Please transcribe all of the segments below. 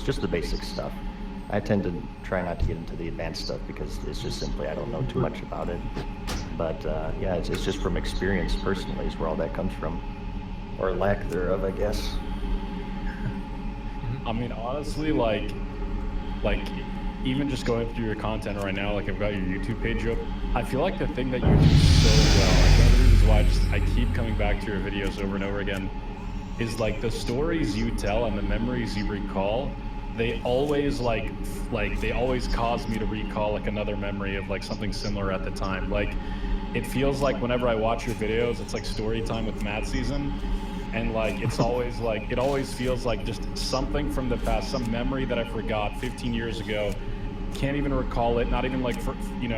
just the basic stuff. I tend to try not to get into the advanced stuff because it's just simply I don't know too much about it. But yeah, it's just from experience personally is where all that comes from, or lack thereof, I guess. I mean, honestly, like even just going through your content right now, like I've got your YouTube page up. I feel like the thing that you do so well, like one of the reasons why I keep coming back to your videos over and over again, is like the stories you tell and the memories you recall. They always they always cause me to recall like another memory of like something similar at the time. Like it feels like whenever I watch your videos, it's like story time with Mad Season. And like it's always like it always feels like just something from the past, some memory that I forgot 15 years ago. Can't even recall it, not even like for you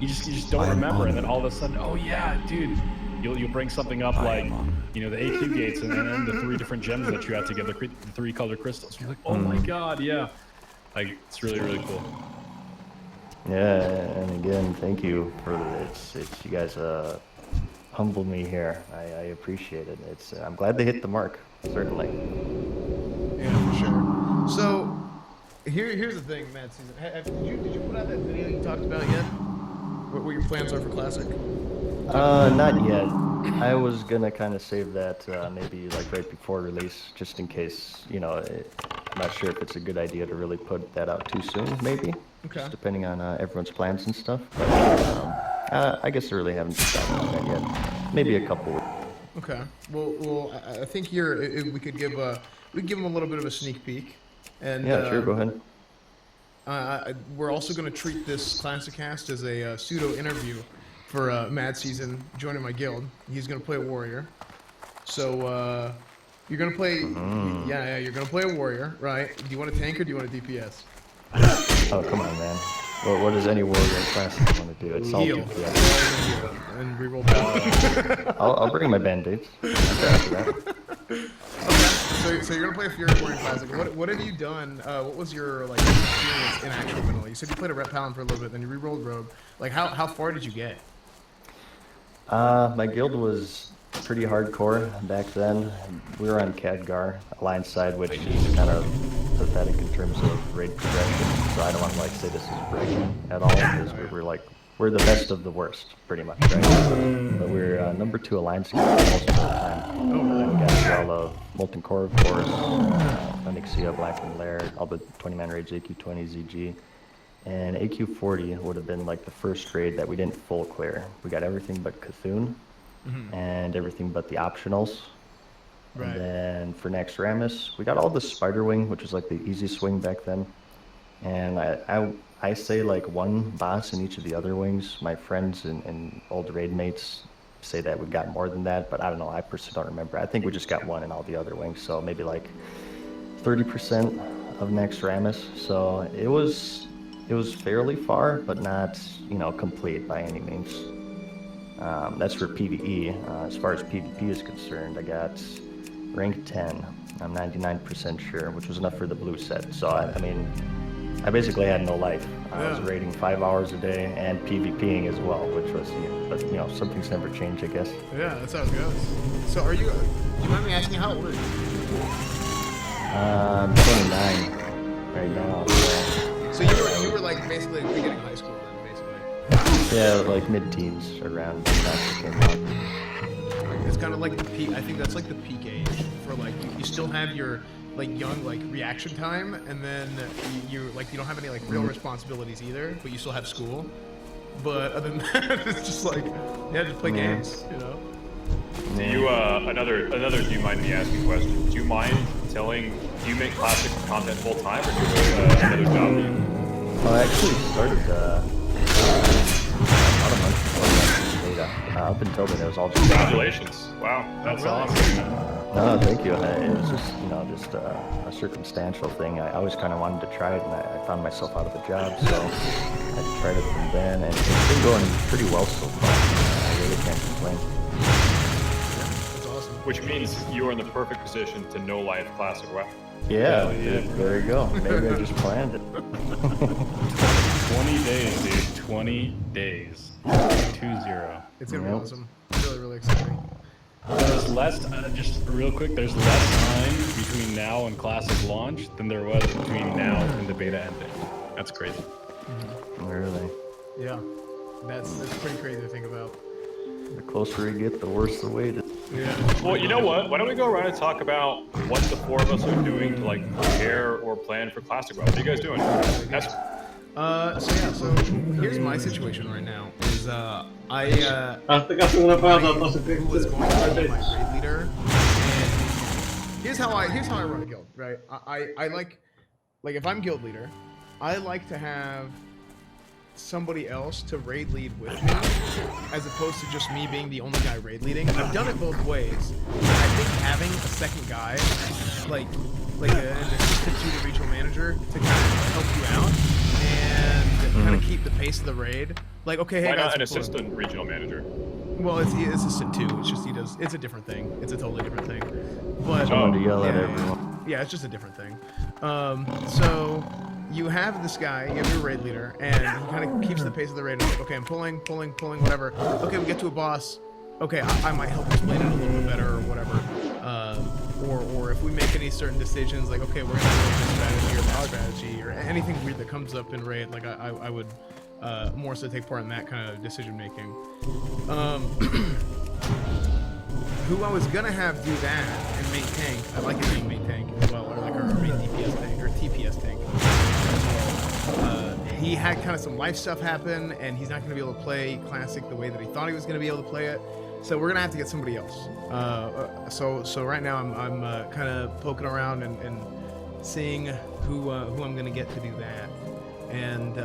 just don't remember, and then all of a sudden, oh yeah, dude, you'll bring something up like the AQ gates and then the 3 different gems that you had to get, the 3 color crystals. You're like, oh my god, yeah. Like it's really, really cool. Yeah, and again, thank you for it's you guys humble me here. I appreciate it. I'm glad they hit the mark, certainly. Yeah, for sure. So here's the thing, Mad Season. Did you put out that video you talked about yet? What your plans are for Classic? Not yet. I was gonna kind of save that maybe like right before release, just in case. I'm not sure if it's a good idea to really put that out too soon, maybe. Okay. Just depending on everyone's plans and stuff. But I guess I really haven't decided on that yet. Maybe a couple weeks. Okay. Well, I think here we could give them a little bit of a sneak peek. And yeah, sure. Go ahead. We're also going to treat this Classic cast as a pseudo interview for Mad Season joining my guild. He's going to play a warrior. So you're going to play. Yeah, you're going to play a warrior, right? Do you want a tank or do you want a DPS? Oh, come on, man. Well, what does any warrior Classic want to do? It's all heal. DPS. And reroll. I'll bring my band-aids. Okay, so you're gonna play a Fury Warrior Classic. What have you done? What was your experience in actual vanilla? You said you played a Rep Paladin for a little bit, then you re-rolled Rogue. Like how far did you get? My guild was pretty hardcore back then. We were on Khadgar, Alliance side, which is kind of pathetic in terms of raid progression. So I don't want to say this is bragging at all, because we're the best of the worst, pretty much, right? But we're number 2 Alliance most of the time. We got all of Molten Core, of course, Onyxia, Blackened Lair, all the 20-man raids, AQ20, ZG. And AQ40 would have been like the first raid that we didn't full clear. We got everything but Cthulhu and everything but the optionals. Right. And then for next Ramus, we got all the Spider Wing, which was like the easy swing back then. And I say like one boss in each of the other wings. My friends and old raid mates say that we got more than that, but I don't know. I personally don't remember. I think we just got one in all the other wings, so maybe like 30% of next Ramus. So it was fairly far, but not complete by any means. That's for PvE. As far as PvP is concerned, I got rank 10. I'm 99% sure, which was enough for the blue set. So I mean, I basically had no life. I was raiding 5 hours a day and PvPing as well, which was, but some things never change, I guess. Yeah, that's how it goes. So do you mind me asking how old are you? I'm 29 right now. So you were like basically beginning high school then, basically. Yeah, like mid-teens around when that came out. It's kind of like the peak. I think that's like the peak age for like you still have your young reaction time, and then you don't have any real responsibilities either, but you still have school. But other than that, it's just just play games, Do you do you mind me asking a question? Do you mind do you make Classic content full time, or do you have another job? Well, I actually started about a month before beta. Up until then, it was all just... Congratulations! Wow, that's awesome. No, thank you. It was just, just a circumstantial thing. I always kind of wanted to try it, and I found myself out of a job, so I tried it from then, and it's been going pretty well so far. I really can't complain. That's awesome. Which means you're in the perfect position to know life Classic well. Yeah, there you go. Maybe I just planned it. 20 days, dude. 20 days. 2-0. It's gonna be awesome. Really, really exciting. There's less, just real quick, there's less time between now and Classic launch than there was between now and the beta ending. That's crazy. Really. Yeah, that's pretty crazy to think about. The closer you get, the worse the wait is. Yeah. Well, you know what? Why don't we go around and talk about what the four of us are doing to like prepare or plan for Classic Round? What are you guys doing? So here's my situation right now. Is Aspetta che una pausa, who posso was going to be my raid leader. And here's how I run a guild, right? I like if I'm guild leader, I like to have somebody else to raid lead with me, as opposed to just me being the only guy raid leading. I've done it both ways. I think having a second guy, like an assistant to the regional manager, to kind of help you out and kind of keep the pace of the raid. Like, okay, hey Why guys, not an assistant regional manager? well, it's assistant too. It's just it's a different thing. It's a totally different thing. But Someone to yell at everyone. yeah, it's just a different thing. So you have this guy, you have your raid leader, and he kind of keeps the pace of the raid. And like, okay, I'm pulling, whatever. Okay, we get to a boss. Okay, I might help explain it a little bit better or whatever. Or if we make any certain decisions, like, okay, we're gonna go this strategy or that strategy, or anything weird that comes up in raid, like I would more so take part in that kind of decision making. Who I was gonna have do that and main tank, I like it being main tank as well, or like our main DPS tank or TPS tank. He had kind of some life stuff happen, and he's not gonna be able to play Classic the way that he thought he was gonna be able to play it. So we're gonna have to get somebody else. So right now I'm kind of poking around and seeing who I'm gonna get to do that, and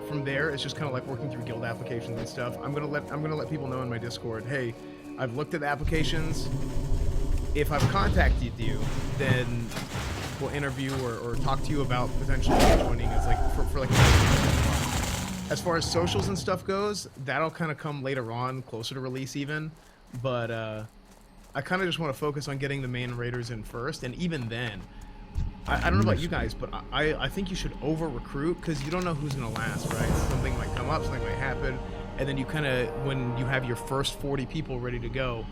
from there it's just kind of like working through guild applications and stuff. I'm gonna let people know in my Discord, hey, I've looked at the applications. If I've contacted you, then we'll interview or talk to you about potentially joining as like for like. As far as socials and stuff goes, that'll kind of come later on, closer to release even. But I kind of just want to focus on getting the main raiders in first, and even then, I don't know about you guys, but I think you should over-recruit, because you don't know who's going to last, right? Something might come up, something might happen, and then you kind of, when you have your first 40 people ready to go,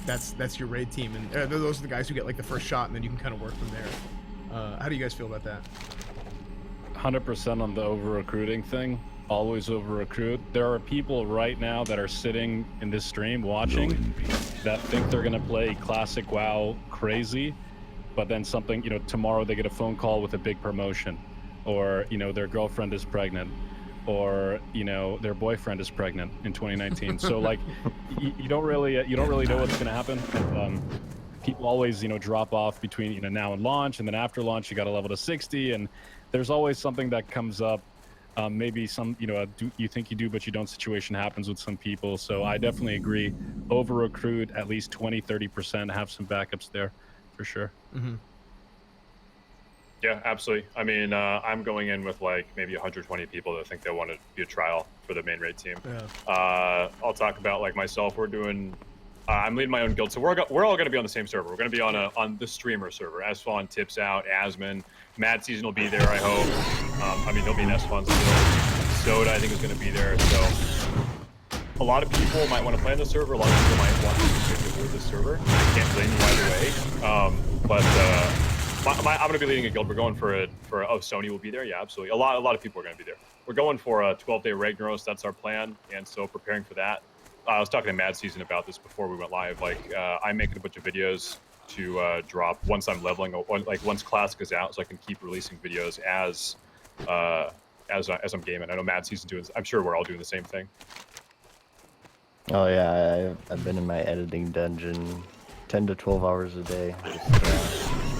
that's your raid team, and those are the guys who get like the first shot, and then you can kind of work from there. How do you guys feel about that? 100% on the over-recruiting thing. Always over-recruit. There are people right now that are sitting in this stream watching that think they're gonna play Classic WoW crazy, but then something, tomorrow they get a phone call with a big promotion, or their girlfriend is pregnant, or their boyfriend is pregnant in 2019. So like you don't really know what's gonna happen. People always drop off between now and launch, and then after launch you got to level to 60, and there's always something that comes up. Maybe some, you think you do, but you don't situation happens with some people. So I definitely agree. Over recruit at least 20-30%, have some backups there for sure. Mm-hmm. Yeah, absolutely. I mean, I'm going in with like maybe 120 people that think they want to be a trial for the main raid team. Yeah. I'll talk about like myself. We're doing, I'm leading my own guild. So we're all going to be on the same server. We're going to be on the streamer server. Asfawn, Tips Out, Asman. Mad Season will be there, I hope. I mean, he'll be in S-Fun still. Soda, I think, is going to be there. So a lot of people might want to play on the server. A lot of people might want to avoid the server. I can't blame you either way. I'm going to be leading a guild. We're going for Sony will be there. Yeah, absolutely. A lot of people are going to be there. We're going for a 12-day Ragnaros. That's our plan. And so preparing for that. I was talking to Mad Season about this before we went live. Like, I'm making a bunch of videos to drop once I'm leveling, or like once Classic is out, so I can keep releasing videos as I'm gaming. I know Mad Season doing. I'm sure we're all doing the same thing. Oh yeah, I've been in my editing dungeon 10 to 12 hours a day, just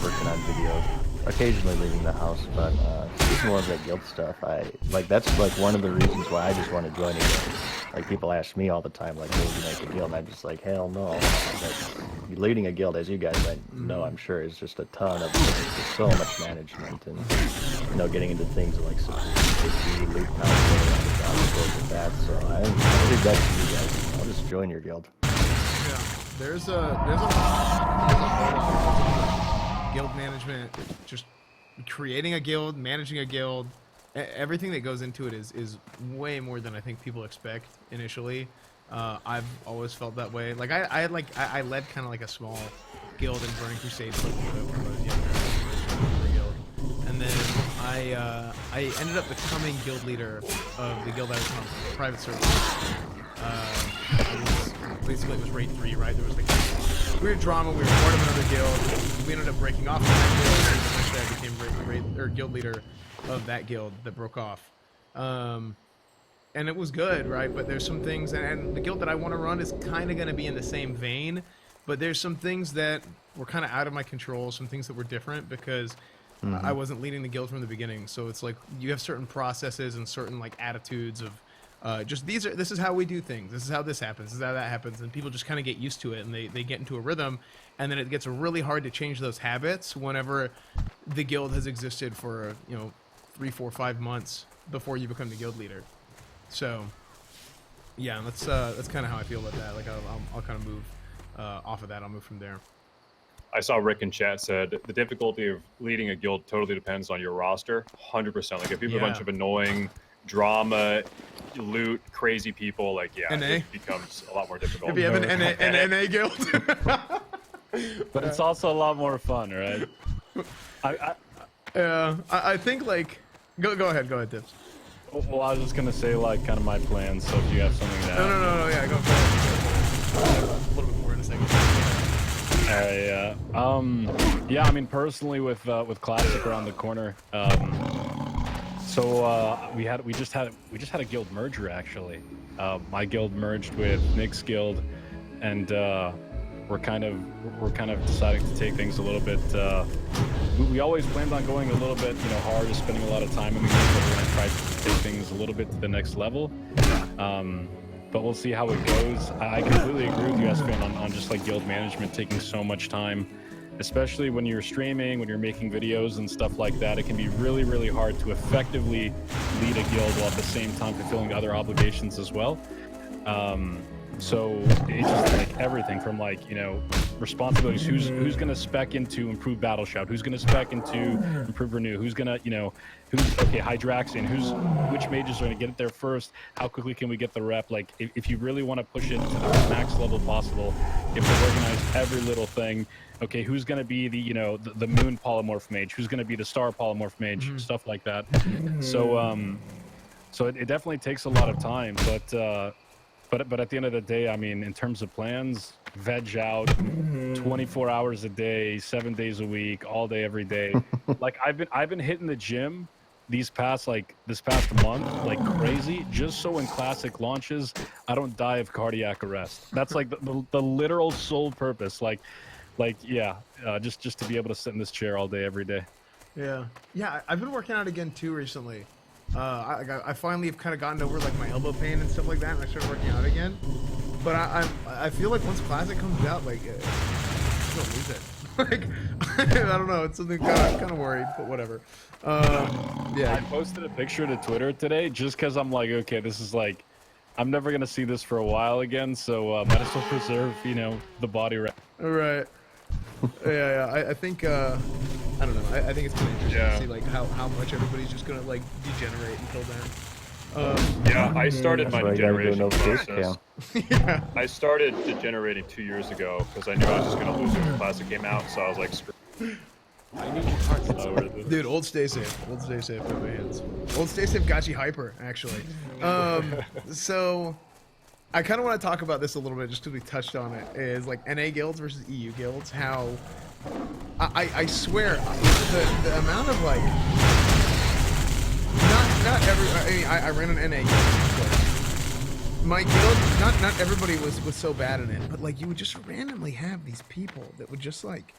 working on videos. Occasionally leaving the house, but it's more of that guild stuff. That's like one of the reasons why I just want to join a guild. Like, people ask me all the time, like, will you make a guild? And I'm just like, hell no. Like, leading a guild, as you guys know, I'm sure, is just a ton of, there's so much management, and getting into things like security, loot content, with that. So I think that's you guys. I'll just join your guild. Yeah, there's a whole lot of guild management, just creating a guild, managing a guild. Everything that goes into it is way more than I think people expect initially. I've always felt that way. Like I led kind of like a small guild in Burning Crusade for a little bit when I was younger. Guild. And then I ended up becoming guild leader of the guild I was on private server. Basically, it was raid 3, right? There was like weird drama. We were part of another guild. We ended up breaking off from that guild, and eventually I became guild leader of that guild that broke off. And it was good, right? But there's some things, and the guild that I want to run is kind of going to be in the same vein, but there's some things that were kind of out of my control, some things that were different because I wasn't leading the guild from the beginning. So it's like you have certain processes and certain like attitudes of just this is how we do things. This is how this happens. This is how that happens. And people just kind of get used to it and they get into a rhythm. And then it gets really hard to change those habits whenever the guild has existed for, 3, 4, 5 months before you become the guild leader. So, yeah, that's kind of how I feel about that. Like, I'll kind of move off of that. I'll move from there. I saw Rick in chat said the difficulty of leading a guild totally depends on your roster. 100%. Like, if you have a bunch of annoying drama, loot, crazy people, like, yeah, it becomes a lot more difficult. If you have an NA guild. But it's also a lot more fun, right? I think, like, go ahead, Tips. Well, I was just gonna say, like, kind of my plans. So if you have something that no, yeah, go ahead. A little bit more in a second. Yeah, I mean, personally, with Classic around the corner, we just had a guild merger actually. My guild merged with Nick's guild, and we're kind of deciding to take things a little bit. We always planned on going a little bit, hard, spending a lot of time in the game, but we're gonna try to take things a little bit to the next level. But we'll see how it goes. I completely agree with you, Espan, on just like guild management taking so much time, especially when you're streaming, when you're making videos and stuff like that. It can be really, really hard to effectively lead a guild while at the same time fulfilling other obligations as well. So it's just like everything from like, responsibilities. Who's gonna spec into improve battle shout? Who's gonna spec into improve renew? Who's gonna, Hydraxian? Which mages are gonna get it there first? How quickly can we get the rep? Like, if you really want to push it to the max level possible, you have to organize every little thing. Okay, who's gonna be the moon polymorph mage? Who's gonna be the star polymorph mage? Stuff like that. So it definitely takes a lot of time, but at the end of the day, I mean, in terms of plans, veg out 24 hours a day, 7 days a week, all day, every day. Like I've been hitting the gym this past month like crazy, just so when Classic launches, I don't die of cardiac arrest. That's like the literal sole purpose. Just to be able to sit in this chair all day, every day. Yeah. I've been working out again too recently. I finally have kind of gotten over like my elbow pain and stuff like that, and I started working out again. But I feel like once Classic comes out, like, I'm gonna lose it. Like, I don't know. It's something kind of worried, but whatever. Yeah. I posted a picture to Twitter today just because I'm like, okay, this is like, I'm never gonna see this for a while again, so might as well preserve, the body. Right. Yeah. I think I don't know. I think it's kind of interesting to see like how much everybody's just gonna like degenerate until then. I started my degeneration process. Yeah. I started degenerating 2 years ago because I knew I was just gonna lose when the Classic came out. So I was like, screw. I need your cards. Dude, old Stay Safe. Old Stay Safe in my hands. Old Stay Safe got you hyper, actually. So I kind of want to talk about this a little bit just because we touched on it, is like NA guilds versus EU guilds. How I swear the amount of like not every I ran an NA guild, of course. My guild, not everybody was so bad in it, but like you would just randomly have these people that would just like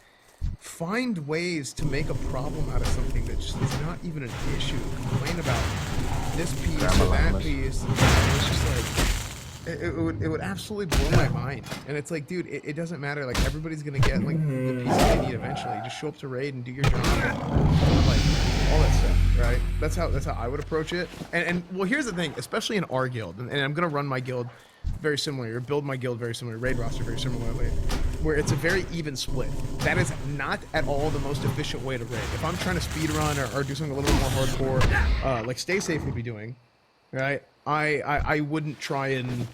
find ways to make a problem out of something that just is not even an issue. Complain about this piece or that piece. And it's just like it would absolutely blow my mind. And it's like, dude, it doesn't matter. Like everybody's gonna get like the pieces they need eventually. Just show up to raid and do your job, and, like all that stuff, right? That's how I would approach it. And well, here's the thing, especially in our guild, and I'm gonna run my guild very similar, or build my guild very similar, raid roster very similarly, where it's a very even split. That is not at all the most efficient way to raid. If I'm trying to speed run or do something a little bit more hardcore, like Stay Safe would be doing, right? I wouldn't try and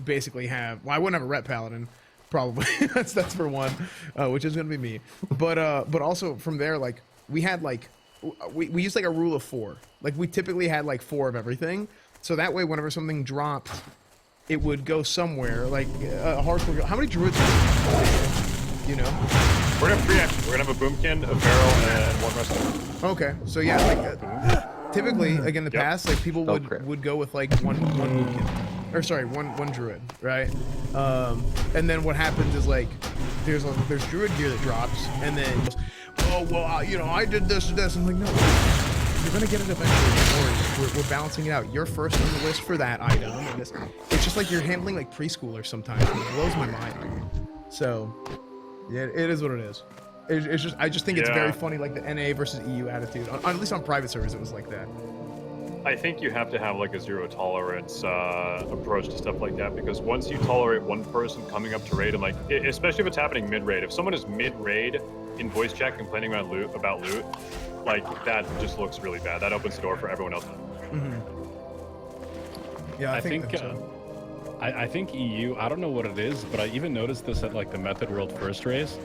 basically have. Well, I wouldn't have a rep paladin, probably. that's for one, which is gonna be me. But also from there, like we had like we used like a rule of 4. Like we typically had like 4 of everything, so that way whenever something dropped, it would go somewhere. Like a hardcore. How many druids? You know. We're gonna have 3 actions. We're gonna have a boomkin, a barrel, and 1 wrestler. Okay, so yeah, like typically, like in the past, like people would go with like one boomkin, or sorry, one druid, right? And then what happens is like there's druid gear that drops, and then oh well, you know, I did this and this. I'm like, no, you're gonna get it eventually. We're balancing it out. You're first on the list for that item, and this. It's just like you're handling like preschoolers sometimes. It blows my mind. So yeah, it is what it is. It's just I just think it's very funny, like the NA versus EU attitude. At least on private servers, it was like that. I think you have to have like a zero tolerance approach to stuff like that, because once you tolerate one person coming up to raid, and like especially if it's happening mid raid, if someone is mid raid in voice chat complaining about loot, like that just looks really bad. That opens the door for everyone else. Mm-hmm. Yeah, I think so. I think EU. I don't know what it is, but I even noticed this at like the Method World first race.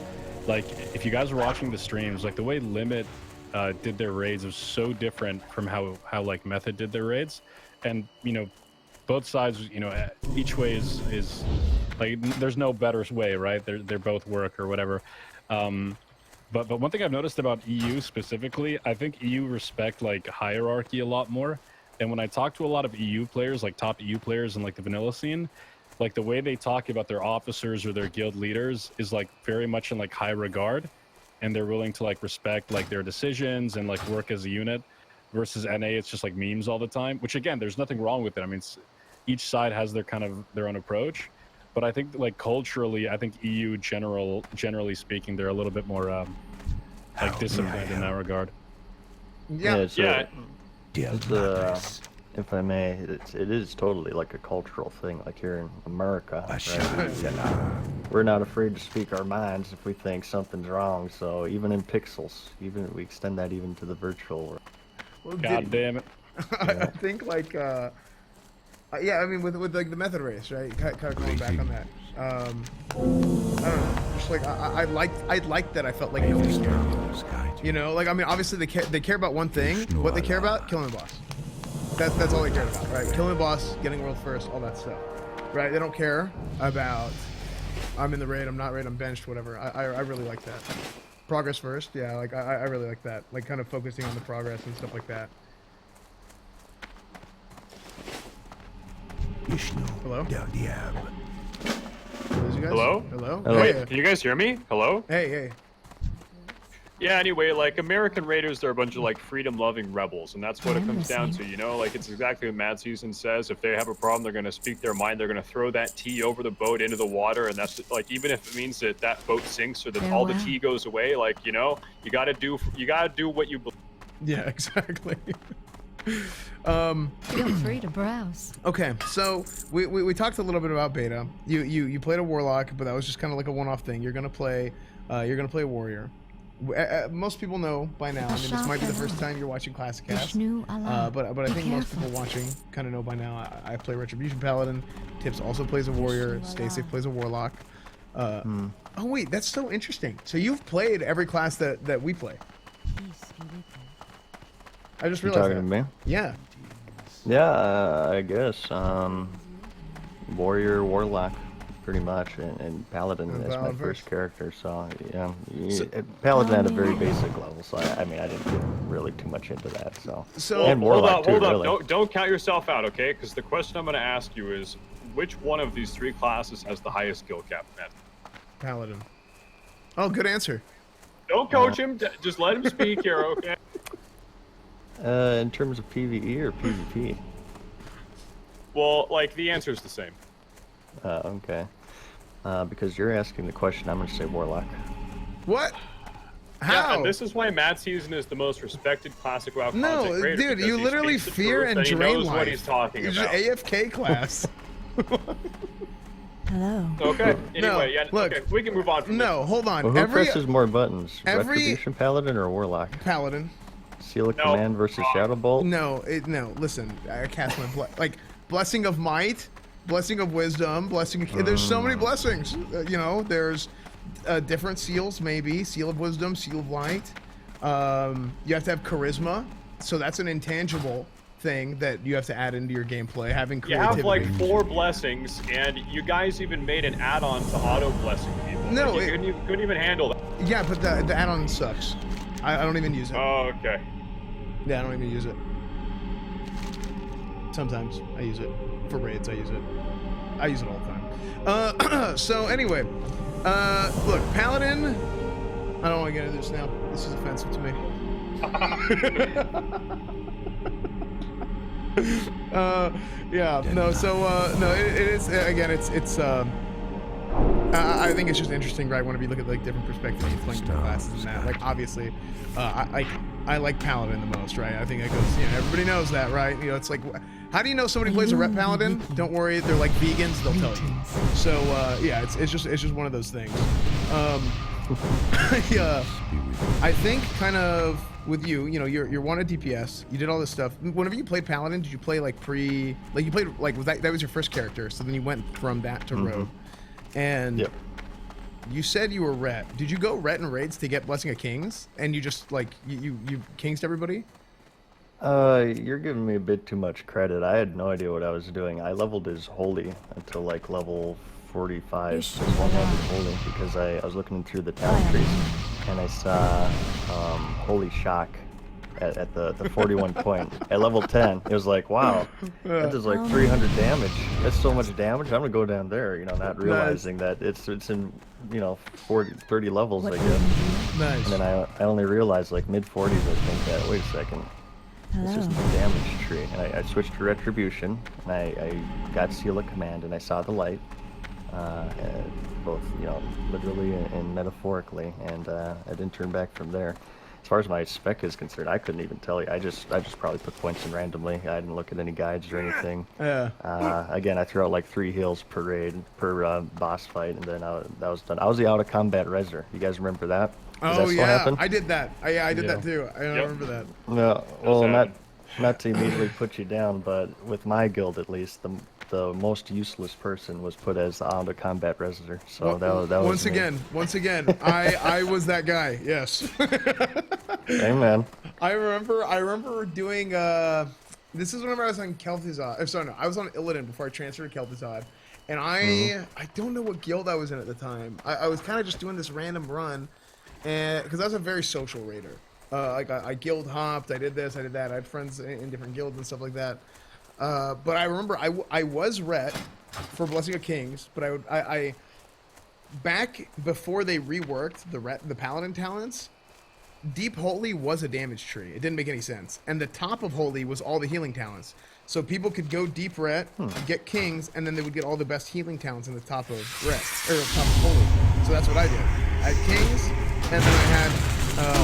Like if you guys were watching the streams, like the way Limit did their raids was so different from how like Method did their raids, and you know, both sides, you know, each way is like there's no better way, right? They're both work or whatever. But one thing I've noticed about EU specifically, I think EU respect like hierarchy a lot more. And when I talk to a lot of EU players, like top EU players in like the vanilla scene, like the way they talk about their officers or their guild leaders is like very much in like high regard, and they're willing to like respect like their decisions and like work as a unit. Versus NA, it's just like memes all the time, which again, there's nothing wrong with it. I mean, each side has their kind of their own approach, but I think like culturally, I think EU generally speaking, they're a little bit more like disciplined in that regard. Yeah. If I may, it is totally like a cultural thing, like here in America, right? We're not afraid to speak our minds if we think something's wrong. So even in pixels, even we extend that even to the virtual world. Well, God damn it! I think like yeah, I mean with like the Method race, right? Kind of going back on that. I don't know. Just like I liked that. I felt like nobody cared. You know, like I mean, obviously they care about one thing. What they care about? Killing the boss. That's all they care about, right? Killing the boss, getting world first, all that stuff, right? They don't care about I'm in the raid, I'm not raid, I'm benched, whatever. I really like that. Progress first, yeah. Like I really like that. Like kind of focusing on the progress and stuff like that. Hello? Hello? Hello? Wait, Hey. can you guys hear me? Hello? Hey. Yeah, anyway, like American Raiders, they're a bunch of like freedom-loving rebels, and that's what it comes down to, you know? Like it's exactly what Mad Season says. If they have a problem, they're gonna speak their mind. They're gonna throw that tea over the boat into the water, and that's like even if it means that that boat sinks or that all the tea goes away, like you know, you gotta do what you believe. Yeah, exactly. Feel free to browse. Okay, so we talked a little bit about beta. You played a warlock, but that was just kind of like a one-off thing. You're gonna play a warrior. Most people know by now. I mean, this might be the first time you're watching Classic Cast, but I think most people watching kind of know by now. I play Retribution Paladin. Tips also plays a warrior. Stacey plays a warlock. Oh wait, that's so interesting. So you've played every class that we play. I just realized. You talking to me? Yeah. Yeah, I guess. Warrior, warlock, pretty much, and paladin is my first character. So yeah, paladin at a very basic level. So I mean, I didn't get really too much into that. So and warlock hold too, up. really. Don't count yourself out, okay? Because the question I'm going to ask you is, which one of these 3 classes has the highest skill cap, man? Paladin. Oh, good answer. Don't coach him. Just let him speak here, okay? In terms of PvE or PvP? Well, like the answer is the same. Okay. Because you're asking the question, I'm going to say warlock. What? How? Yeah, and this is why Mad Season is the most respected classic WoW content No, creator, dude, you literally fear and drain he knows life. what he's talking It's about. just AFK class. Hello. Okay. Anyway, No, yeah. look, okay, we can move on from No, hold on. Well, who presses more buttons? Retribution Paladin or warlock? Paladin. Seal of Command versus Shadow Bolt? No, no. Listen, I cast my like Blessing of Might Blessing of wisdom, blessing of, there's so many blessings. You know, there's different seals, maybe. Seal of wisdom, seal of light. You have to have charisma. So that's an intangible thing that you have to add into your gameplay, having You creativity. have like 4 blessings, and you guys even made an add-on to auto blessing people. No, like, you couldn't even handle that. Yeah, but the add-on sucks. I don't even use it. Oh, okay. Yeah, I don't even use it. Sometimes I use it. For raids, I use it. I use it all the time. So anyway, look, Paladin, I don't want to get into this now. This is offensive to me. Yeah, no, so, no, it is, again, it's, I think it's just interesting, right, whenever you look at, like, different perspectives of playing different classes and that. Like, obviously, I like Paladin the most, right? I think it goes, you know, everybody knows that, right? You know, it's like, how do you know somebody plays a rep Paladin? Don't worry, they're like vegans, they'll tell you. So, yeah, it's just one of those things. I think kind of with you know, you're one at DPS, you did all this stuff. Whenever you played Paladin, did you play like you played like, was that was your first character, so then you went from that to Rogue. And Yep. you said you were ret. Did you go ret in raids to get Blessing of Kings? And you just like you kingsed everybody? You're giving me a bit too much credit. I had no idea what I was doing. I leveled as holy until like level 45 as one-handed holy because I was looking through the talent trees and I saw holy shock at the 41 point. At level 10, it was like, wow, that does like 300 damage. That's so much damage. I'm gonna go down there, you know, not realizing that it's in, you know, 30 levels, I guess. Nice. And then I only realized like mid 40s, I think that, wait a second. This isn't the damage tree. And I switched to Retribution, and I got Seal of Command, and I saw the light, both, you know, literally and metaphorically, and I didn't turn back from there. As far as my spec is concerned, I couldn't even tell you. I just probably put points in randomly. I didn't look at any guides or anything. Yeah. Again, I threw out like 3 heals per raid, per boss fight, and then that was done. I was the out of combat reser. You guys remember that? Does that still happen? I did that. I did that too. I remember that. No, well, not to immediately put you down, but with my guild at least, the most useless person was put as the out of combat reser. So that was once again, I was that guy. Yes. Amen. I remember doing. This is whenever I was on Kel'Thuzad. Sorry, no, I was on Illidan before I transferred to Kel'Thuzad, and I don't know what guild I was in at the time. I was kind of just doing this random run. And because I was a very social raider, like I guild hopped, I did this, I did that. I had friends in different guilds and stuff like that. But I remember I was ret for Blessing of Kings, but I back before they reworked the Paladin talents, Deep Holy was a damage tree. It didn't make any sense, and the top of Holy was all the healing talents. So people could go deep ret, get Kings, and then they would get all the best healing talents in the top of ret or top of Holy. So that's what I did. I had Kings, and then I had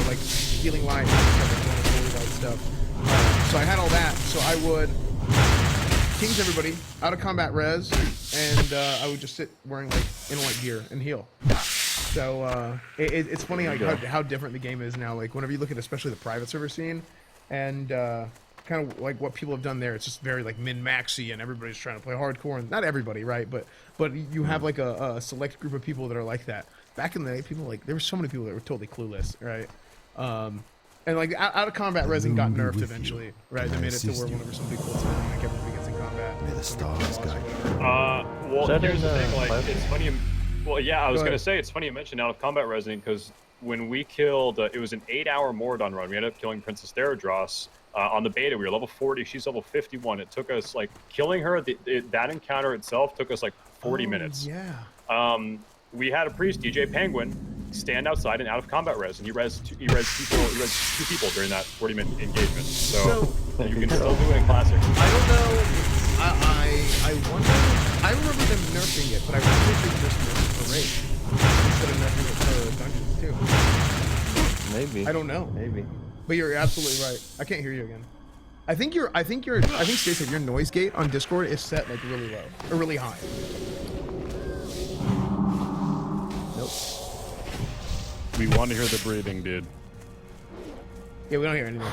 like healing light and stuff. So I had all that. So I would Kings everybody out of combat res, and I would just sit wearing like in-light gear and heal. So it's funny like how different the game is now. Like whenever you look at especially the private server scene, and kind of like what people have done there, it's just very like min-maxy, and everybody's trying to play hardcore, and not everybody, right? But you have like a select group of people that are like that. Back in the day, there were so many people that were totally clueless, right? And like out of combat resin got nerfed eventually, right? They made it to where whenever somebody pulls in, like everybody gets in combat. May the stars guide you. Well, here's the thing, like it's funny. Well, yeah, I was gonna say it's funny you mentioned out of combat resin because when we killed, it was an 8-hour Mordon run. We ended up killing Princess Theradros. On the beta, we were level 40. She's level 51. It took us like killing her. That encounter itself took us like 40 minutes. Yeah. We had a priest, DJ Penguin, stand outside and out of combat res, and he res 2 people during that 40-minute engagement. So you can still do it in classic. I don't know. I wonder. I remember them nerfing it, but I wonder if they just nerfed it for raid instead of nerfing it for dungeons too. Maybe. I don't know. Maybe. But you're absolutely right. I can't hear you again. I think Stacy, your noise gate on Discord is set like really low or really high. Nope. We want to hear the breathing, dude. Yeah, we don't hear anything.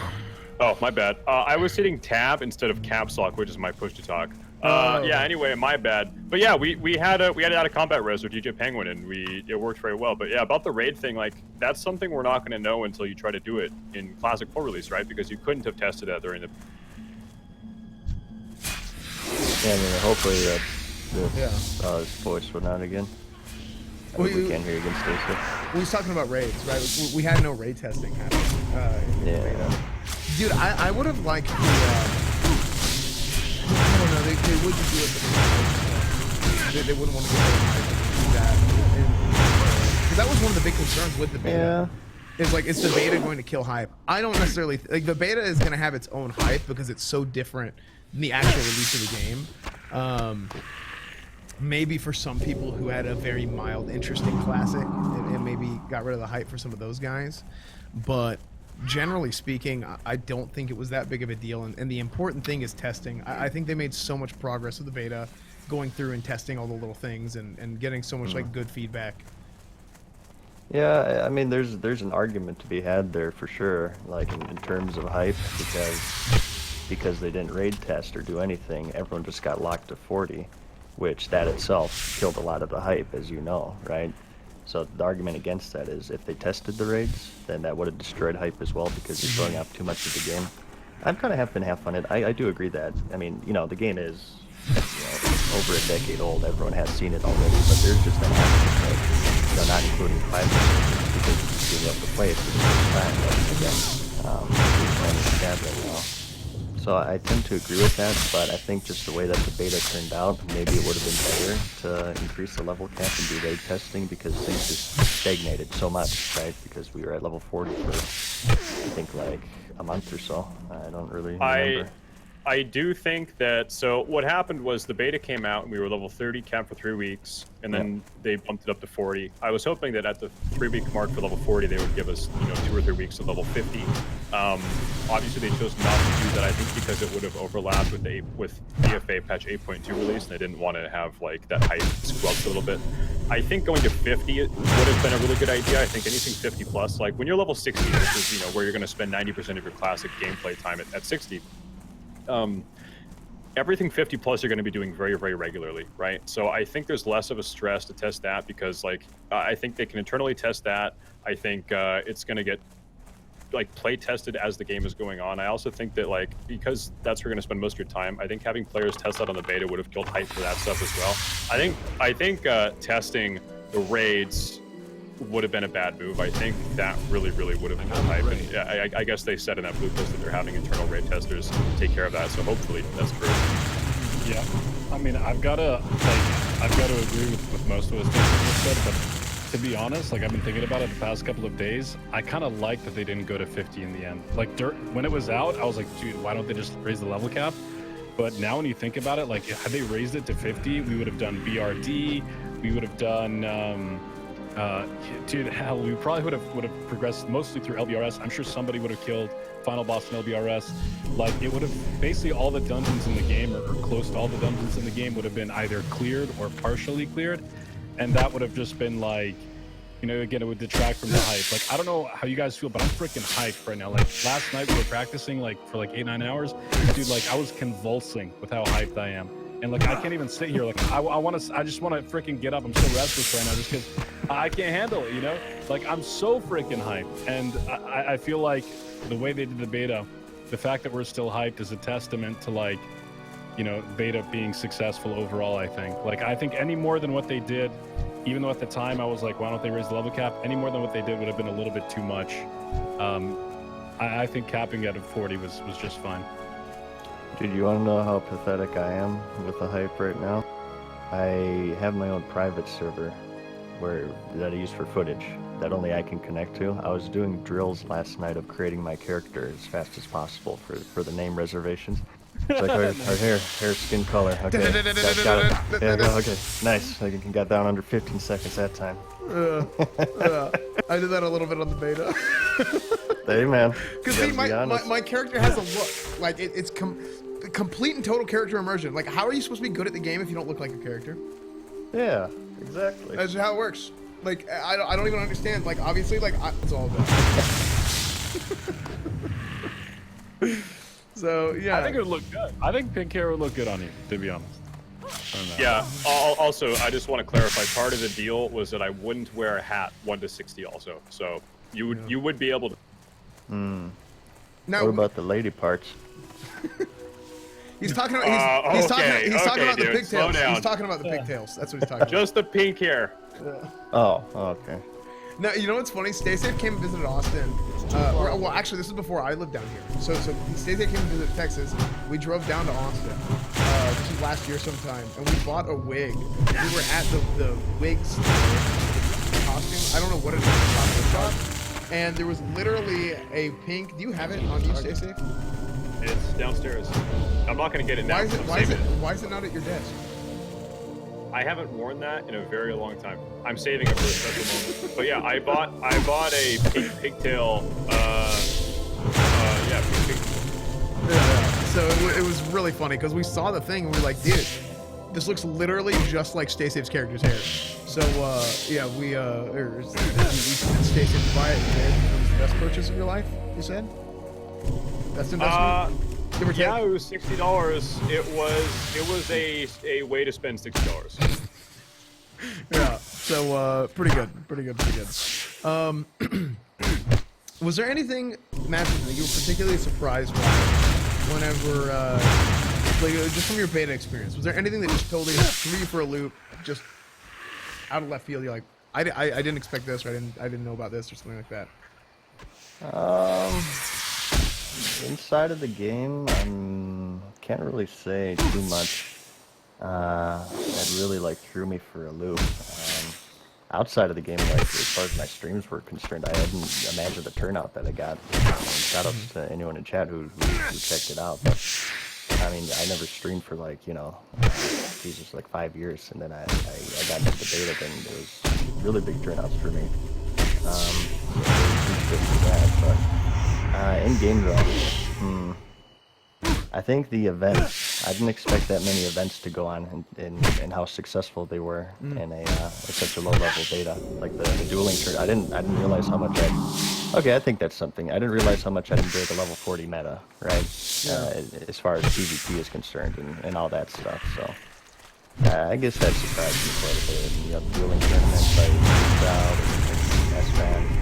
Oh, my bad. I was hitting tab instead of caps lock, which is my push to talk. Yeah. Anyway, my bad. But yeah, we had it out of combat res with DJ Penguin, and it worked very well. But yeah, about the raid thing, like that's something we're not going to know until you try to do it in Classic 4 release, right? Because you couldn't have tested that during the. Yeah, I mean, hopefully his voice went out again. We can't hear you again, Stacy. We was talking about raids, right? We had no raid testing happening. Yeah. Dude, I would have liked the. I don't know. They wouldn't do it, but they wouldn't want to do that. Because that was one of the big concerns with the beta. Yeah. Is the beta going to kill hype? I don't necessarily like the beta is going to have its own hype because it's so different than the actual release of the game. Maybe for some people who had a very mild interest in Classic, it maybe got rid of the hype for some of those guys. But generally speaking, I don't think it was that big of a deal. And the important thing is testing. I think they made so much progress with the beta, going through and testing all the little things and getting so much like good feedback. Yeah, I mean, there's an argument to be had there for sure, like in terms of hype, because they didn't raid test or do anything, everyone just got locked to 40. Which that itself killed a lot of the hype, as you know, right? So the argument against that is if they tested the raids, then that would have destroyed hype as well because you're throwing out too much of the game. I'm kind of having half on it. I do agree that. I mean, you know, the game is over a decade old. Everyone has seen it already, but there's just an aspect of, not including 5% because it's being able to play it for the first time. But again, we're playing with Chad right now. So I tend to agree with that, but I think just the way that the beta turned out, maybe it would have been better to increase the level cap and do raid testing because things just stagnated so much, right? Because we were at level 40 for, I think, like a month or so. I don't really remember. I do think that, so what happened was the beta came out and we were level 30 cap for 3 weeks, and then they bumped it up to 40. I was hoping that at the 3-week mark for level 40, they would give us, 2 or 3 weeks of level 50. Obviously, they chose not to do that, I think, because it would have overlapped with DFA patch 8.2 release, and they didn't want to have like that hype squelched a little bit. I think going to 50 would have been a really good idea. I think anything 50 plus, like when you're level 60, which is where you're going to spend 90% of your classic gameplay time at 60. Everything 50 plus you're going to be doing very, very regularly, right? So I think there's less of a stress to test that because I think they can internally test that. I think it's going to get play tested as the game is going on. I also think that because that's where you're going to spend most of your time, I think having players test that on the beta would have killed hype for that stuff as well. I think testing the raids would have been a bad move. I think that really would have killed hype. And yeah, I guess they said in that blue post that they're having internal raid testers take care of that. So hopefully that's true. Yeah, I mean, I've got to agree with most of what Stacey said, but to be honest, I've been thinking about it the past couple of days. I kind of like that they didn't go to 50 in the end. When it was out, I was like, dude, why don't they just raise the level cap? But now when you think about it, had they raised it to 50, we would have done BRD, we would have done. Dude, hell, we probably would have progressed mostly through LBRS. I'm sure somebody would have killed final boss in LBRS. It would have basically all the dungeons in the game, or close to all the dungeons in the game, would have been either cleared or partially cleared, and that would have just been again, it would detract from the hype. I don't know how you guys feel, but I'm freaking hyped right now. Last night we were practicing for 8-9 hours. Dude, I was convulsing with how hyped I am. And I can't even sit here. I just want to freaking get up. I'm so restless right now just because I can't handle it, I'm so freaking hyped. And I feel like the way they did the beta, the fact that we're still hyped is a testament to beta being successful overall, I think. I think any more than what they did, even though at the time I was like, why don't they raise the level cap? Any more than what they did would have been a little bit too much. I think capping it at 40 was just fine. Dude, you want to know how pathetic I am with the hype right now? I have my own private server that I use for footage that only I can connect to. I was doing drills last night of creating my character as fast as possible for the name reservations. It's our hair, skin color. Okay, got it. Yeah, okay, nice. I got down under 15 seconds that time. I did that a little bit on the beta. Hey, man. Because my character has a look. It's complete and total character immersion. How are you supposed to be good at the game if you don't look like a character? Yeah, exactly. That's how it works. I don't even understand. Obviously, it's all about. So yeah. I think it would look good. I think pink hair would look good on you, to be honest. I don't know. Yeah. Also, I just want to clarify. Part of the deal was that I wouldn't wear a hat 1 to 60 also. So you would be able to. Now, What about the lady parts? he's talking about he's talking about the dude, slow pigtails. down. He's talking about the pigtails. That's what he's talking about. Just the pink hair. Oh, okay. Now, you know what's funny? Stacey came and visited Austin. Well, actually, this is before I lived down here. So Stacey came and visited Texas. We drove down to Austin. This was last year sometime, and we bought a wig. We were at the wigs costume. I don't know what it is, costume shop. And there was literally a pink. Do you have it on you, Stacey? It's downstairs. I'm not gonna get it now. Why is it not at your desk? I haven't worn that in a very long time. I'm saving it for a special moment. But yeah, I bought a pink pigtail. Pink pigtail. Yeah. So it was really funny because we saw the thing and we were like, dude, this looks literally just like Stacey's character's hair. So yeah, we Stacey to buy it. It was the best purchase of your life, you said? Best investment? Give or take? Yeah, it was $60. It was a way to spend $60. Yeah. So pretty good. Was there anything, Matthew, that you were particularly surprised by whenever, just from your beta experience? Was there anything that just totally threw you for a loop, just out of left field? You're like, I didn't expect this, or I didn't know about this, or something like that. Inside of the game, can't really say too much. That really like threw me for a loop. Outside of the game, like as far as my streams were concerned, I hadn't imagined the turnout that I got. Shout outs to anyone in chat who checked it out. But I mean, I never streamed for like Jesus, like 5 years, and then I got into the beta, then there was really big turnouts for me. In game though, I think the events. I didn't expect that many events to go on, and how successful they were in such a low level beta. Like the dueling turn, I didn't realize how much I think that's something. I didn't realize how much I'd enjoy the level 40 meta, right? As far as PvP is concerned and all that stuff. So I guess that surprised me quite a bit. And, dueling tournaments, like crowd and S-Man.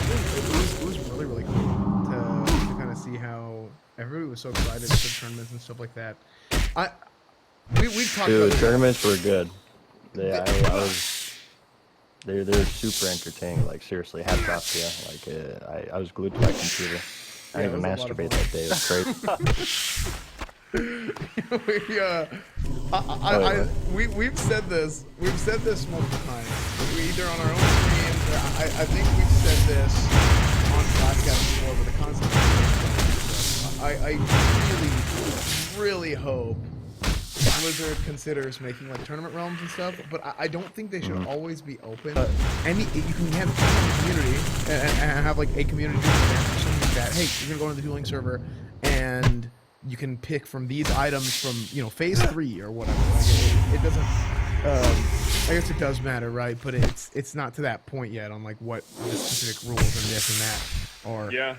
It was really cool to kind of see how everybody was so excited for tournaments and stuff like that. We talked about tournaments were good. They're super entertaining. Like seriously, hats off to you. Like I was glued to my computer. I didn't even masturbate that day. It was great. We've said this multiple times. We either on our own streams. I think we've said this on podcast before, but the concept. I really hope Blizzard considers making like tournament realms and stuff, but I don't think they should always be open. You can have a community and have like a community event or something like that. Hey, you're gonna go into the dueling server and you can pick from these items from phase 3 or whatever. Like it doesn't. I guess it does matter, right? But it's not to that point yet on like what the specific rules and this and that are. Yeah.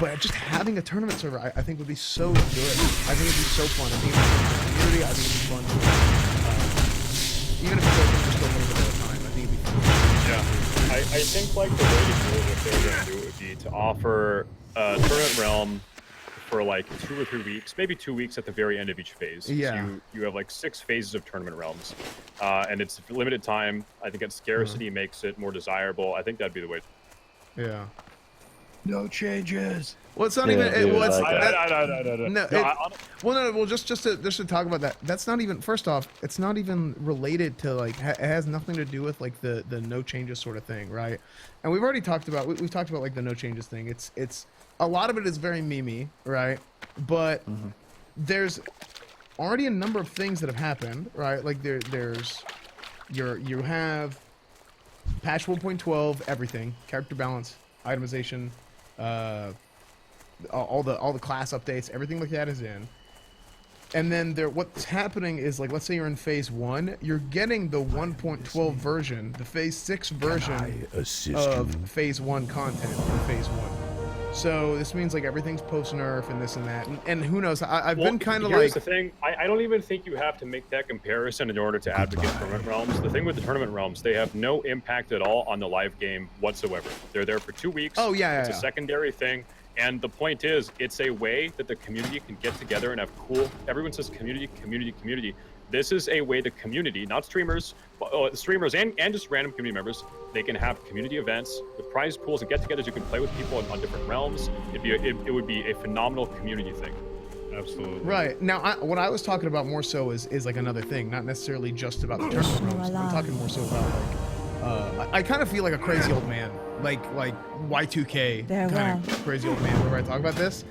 But just having a tournament server, I think would be so good. I think it'd be so fun. I think it'd be fun for the community. I think it'd be fun. Even if it's open just a little bit at a time, I think it'd be fun. Yeah. I think like the way to do it, if they were going to do it, would be to offer a tournament realm for like 2 or 3 weeks, maybe 2 weeks at the very end of each phase. Yeah. So you have like 6 phases of tournament realms, and it's limited time. I think that scarcity makes it more desirable. I think that'd be the way. Yeah. No changes. Well, it's not even. Just to talk about that. That's not even. First off, it's not even related to like. It has nothing to do with like the no changes sort of thing, right? And we've already talked about. We've talked about like the no changes thing. It's a lot of it is very memey, right? But there's already a number of things that have happened, right? Like there's you have patch 1.12 everything, character balance, itemization. All the class updates, everything like that is in. And then what's happening is like, let's say you're in phase 1, you're getting the 1.12 version, the phase 6 version of phase 1 content in phase 1. So this means like everything's post nerf and this and that, and who knows? I've Well, been kind of here's like. the thing. I don't even think you have to make that comparison in order to advocate tournament realms. The thing with the tournament realms, they have no impact at all on the live game whatsoever. They're there for 2 weeks. Oh yeah, It's a secondary thing. And the point is, it's a way that the community can get together and have cool. Everyone says community, community, community. This is a way the community, not streamers, streamers and just random community members, they can have community events with prize pools and get-togethers. You can play with people on different realms. It would be a phenomenal community thing. Absolutely. Right. Now, what I was talking about more so is like another thing, not necessarily just about the tournament realms. I'm talking more so about like, I kind of feel like a crazy old man, like Y2K kind of crazy old man whenever I talk about this.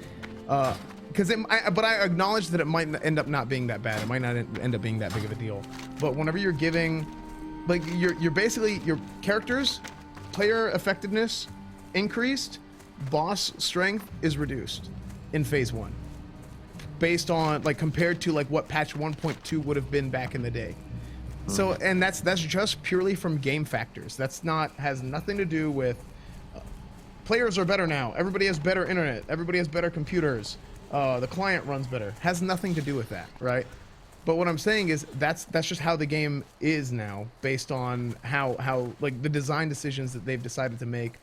But I acknowledge that it might end up not being that bad. It might not end up being that big of a deal. But whenever you're giving, like, you're basically, your characters, player effectiveness increased, boss strength is reduced in phase 1, based on like compared to like what patch 1.2 would have been back in the day. So, and that's just purely from game factors. Has nothing to do with players are better now. Everybody has better internet. Everybody has better computers. The client runs better. Has nothing to do with that, right? But what I'm saying is that's just how the game is now, based on how like the design decisions that they've decided to make,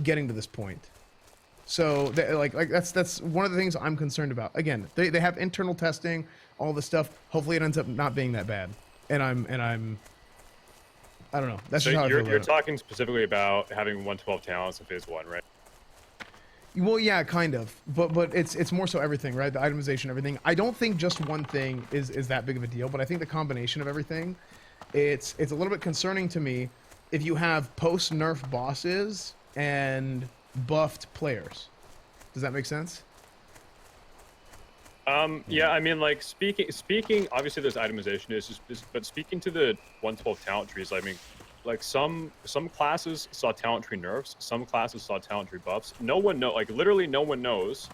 getting to this point. So like that's one of the things I'm concerned about. Again, they have internal testing, all this stuff. Hopefully, it ends up not being that bad. And I'm I don't know. That's So just how I feel you're about it. talking specifically about having 112 talents in phase 1, right? Well, yeah, kind of, but it's more so everything, right? The itemization, everything. I don't think just one thing is that big of a deal, but I think the combination of everything, it's a little bit concerning to me if you have post nerf bosses and buffed players. Does that make sense? Yeah, I mean, like speaking. Obviously, there's itemization issues, but speaking to the 112 talent trees, I mean, like some classes saw talent tree nerfs, some classes saw talent tree buffs. No one know, like literally no one knows,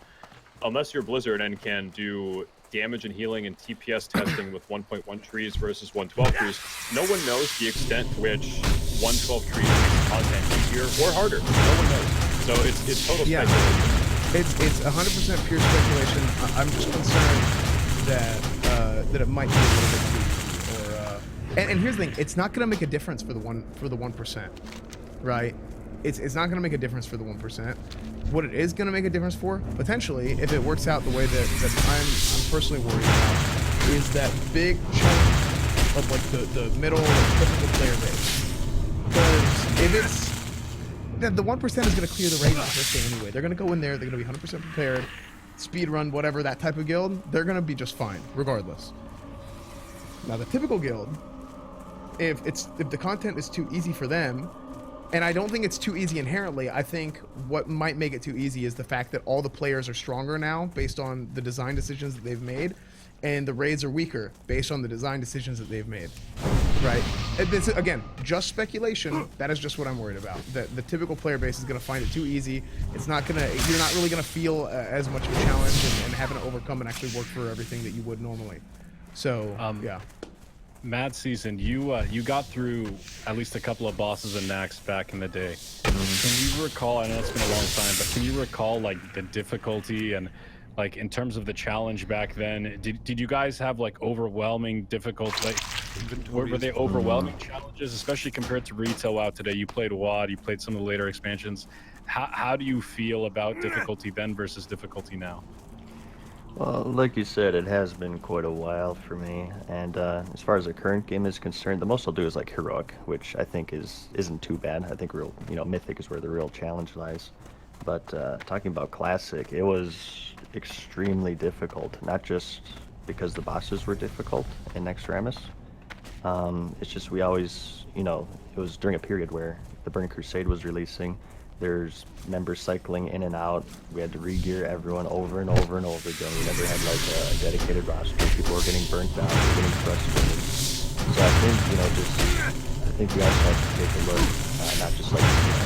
unless you're Blizzard and can do damage and healing and TPS testing with 1.1 trees versus 112 trees. No one knows the extent to which 112 trees makes content easier or harder. No one knows. So it's total speculation. It's 100% pure speculation. I'm just concerned that it might be a little bit too easy. Or and here's the thing: it's not going to make a difference for the 1%, right? It's not going to make a difference for the 1%. What it is going to make a difference for, potentially, if it works out the way that I'm personally worried about, is that big chunk of like the middle typical player base. Because if it's the 1% is going to clear the raid first day anyway. They're going to go in there. They're going to be 100% prepared, speed run, whatever, that type of guild. They're going to be just fine, regardless. Now, the typical guild, if the content is too easy for them, and I don't think it's too easy inherently. I think what might make it too easy is the fact that all the players are stronger now based on the design decisions that they've made, and the raids are weaker based on the design decisions that they've made. Right. And this, again, just speculation. That is just what I'm worried about. That the typical player base is going to find it too easy. It's not gonna. You're not really going to feel as much of a challenge and having to overcome and actually work for everything that you would normally. So yeah. Mad Season, you got through at least a couple of bosses in Nax back in the day. Can you recall? I know it's been a long time, but can you recall like the difficulty and like in terms of the challenge back then? Did you guys have like overwhelming difficulty? Like, were they overwhelming challenges, especially compared to retail WoW today? You played WoD, you played some of the later expansions. How do you feel about difficulty then versus difficulty now? Well, like you said, it has been quite a while for me, and as far as the current game is concerned, the most I'll do is like heroic, which I think isn't too bad. I think mythic is where the real challenge lies. But talking about classic, it was extremely difficult, not just because the bosses were difficult in Extremis. It's just we always, it was during a period where the Burning Crusade was releasing. There's members cycling in and out. We had to re-gear everyone over and over and over again. We never had like a dedicated roster. People were getting burnt out, getting frustrated. So I think we also have to take a look, not just like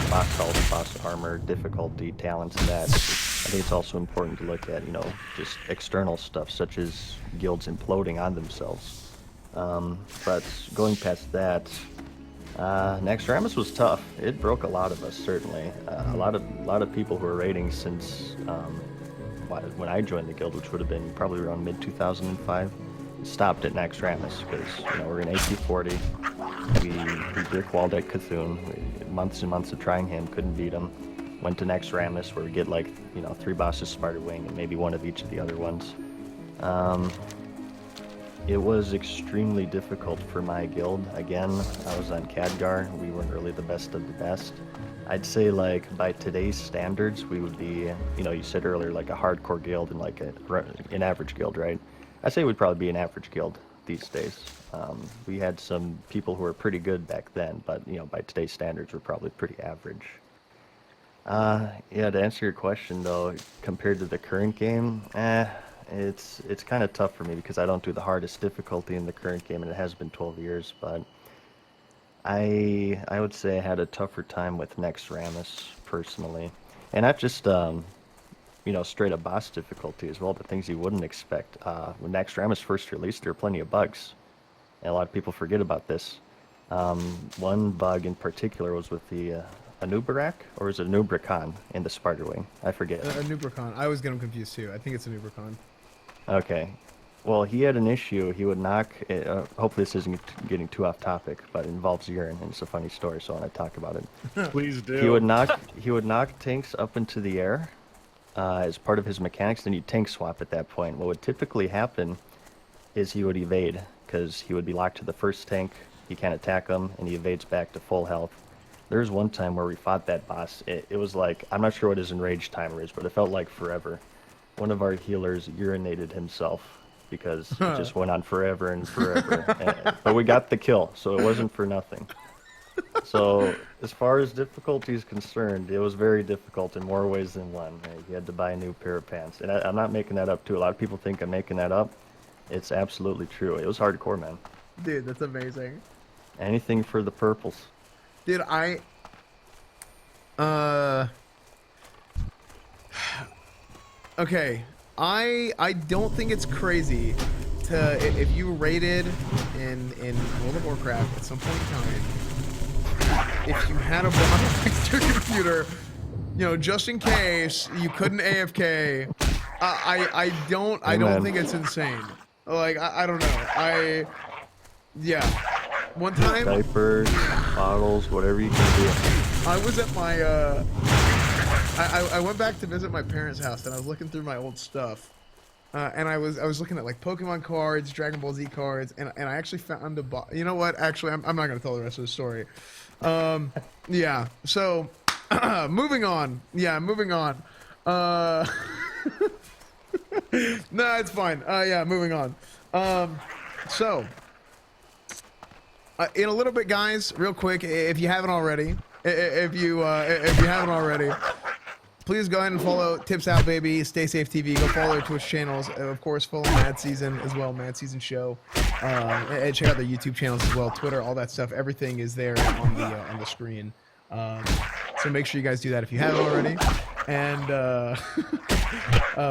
boss health, boss armor, difficulty, talents, and that. I think it's also important to look at, just external stuff such as guilds imploding on themselves. But going past that, Naxxramas was tough. It broke a lot of us, certainly. A lot of people who were raiding since when I joined the guild, which would have been probably around mid 2005, stopped at Naxxramas because we're in AC40. We brick walled at Cthulhu. Months and months of trying him, couldn't beat him. Went to Naxxramas where we get like 3 bosses Sparta Wing and maybe one of each of the other ones. It was extremely difficult for my guild. Again, I was on Khadgar. We weren't really the best of the best. I'd say like by today's standards, we would be, you said earlier, like a hardcore guild and like an average guild, right? I'd say we'd probably be an average guild these days. We had some people who were pretty good back then, but by today's standards, we're probably pretty average. Yeah, to answer your question though, compared to the current game, it's kind of tough for me because I don't do the hardest difficulty in the current game, and it has been 12 years, but I would say I had a tougher time with Naxxramas personally, and not just straight up boss difficulty as well, but things you wouldn't expect. When Naxxramas first released, there were plenty of bugs, and a lot of people forget about this. One bug in particular was with the Anubarak, or is it Anubracon in the Sparta Wing? I forget. Anubracon. I always get them confused too. I think it's Anubracon. Okay. Well, he had an issue. He would knock. Hopefully, this isn't getting too off topic, but it involves urine, and it's a funny story, so I want to talk about it. Please do. He would knock tanks up into the air as part of his mechanics. Then you'd tank swap at that point. What would typically happen is he would evade because he would be locked to the first tank. He can't attack him, and he evades back to full health. There was one time where we fought that boss. It was like, I'm not sure what his enrage timer is, but it felt like forever. One of our healers urinated himself because it just went on forever and forever. But we got the kill, so it wasn't for nothing. So as far as difficulty is concerned, it was very difficult in more ways than one. You had to buy a new pair of pants. And I'm not making that up, too. A lot of people think I'm making that up. It's absolutely true. It was hardcore, man. Dude, that's amazing. Anything for the purples. Dude, okay, I don't think it's crazy if you raided in World of Warcraft at some point in time, if you had a bot next to your computer, just in case you couldn't AFK. I don't think it's insane. Like I don't know. Yeah. One time, diapers, bottles, whatever you can do. I was at my I went back to visit my parents' house, and I was looking through my old stuff, and I was looking at like Pokemon cards, Dragon Ball Z cards, and I actually found a you know what? Actually, I'm not gonna tell the rest of the story. Yeah. So, moving on. Yeah, moving on. No, it's fine. Yeah, moving on. So. In a little bit, guys, real quick, if you haven't already, please go ahead and follow Tips Out Baby, Stay Safe TV. Go follow their Twitch channels. Of course, follow Mad Season as well, Mad Season Show. And check out their YouTube channels as well, Twitter, all that stuff. Everything is there on the screen. So make sure you guys do that if you haven't already. And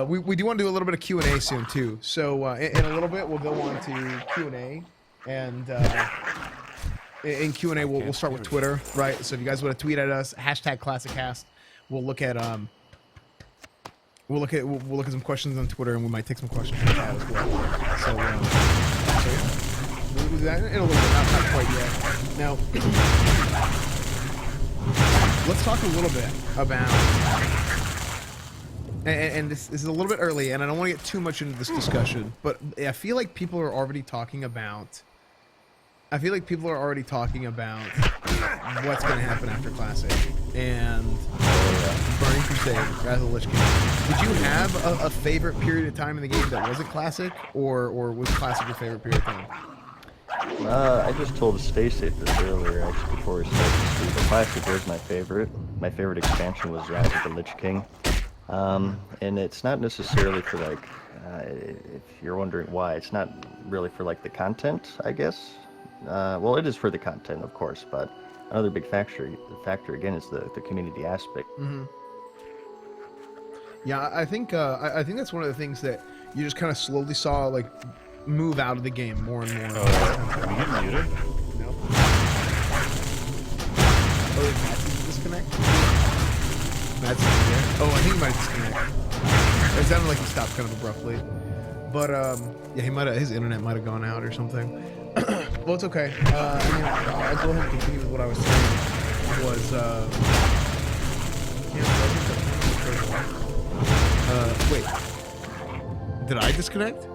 we do want to do a little bit of Q&A soon too. So in a little bit, we'll go on to Q&A. And in Q&A, we'll start with Twitter, right? So if you guys want to tweet at us, #ClassicCast, we'll look at some questions on Twitter, and we might take some questions from that as well. So yeah, we'll do that in a little bit, not quite yet. Now, let's talk a little bit about. And this is a little bit early, and I don't want to get too much into this discussion, but I feel like people are already talking about. Burning Crusade, and Burning Crusade, Wrath of the Lich King. Did you have a favorite period of time in the game that wasn't Classic, or was Classic your favorite period of time? I just told Stay Safe this earlier, actually, before we started. The Classic was my favorite. My favorite expansion was Wrath of the Lich King. And it's not necessarily for like, if you're wondering why, it's not really for like the content, I guess. Well, it is for the content, of course, but another big factor again is the community aspect. Mm-hmm. Yeah, I think that's one of the things that you just kind of slowly saw like move out of the game more and more. Are we getting muted? No. did Matt's disconnect? Matt's there. Oh, I think he might disconnect. It sounded like he stopped kind of abruptly. But yeah, his internet might have gone out or something. Well, it's okay. I mean, I'll go ahead and continue with what I was saying. Wait. Did I disconnect?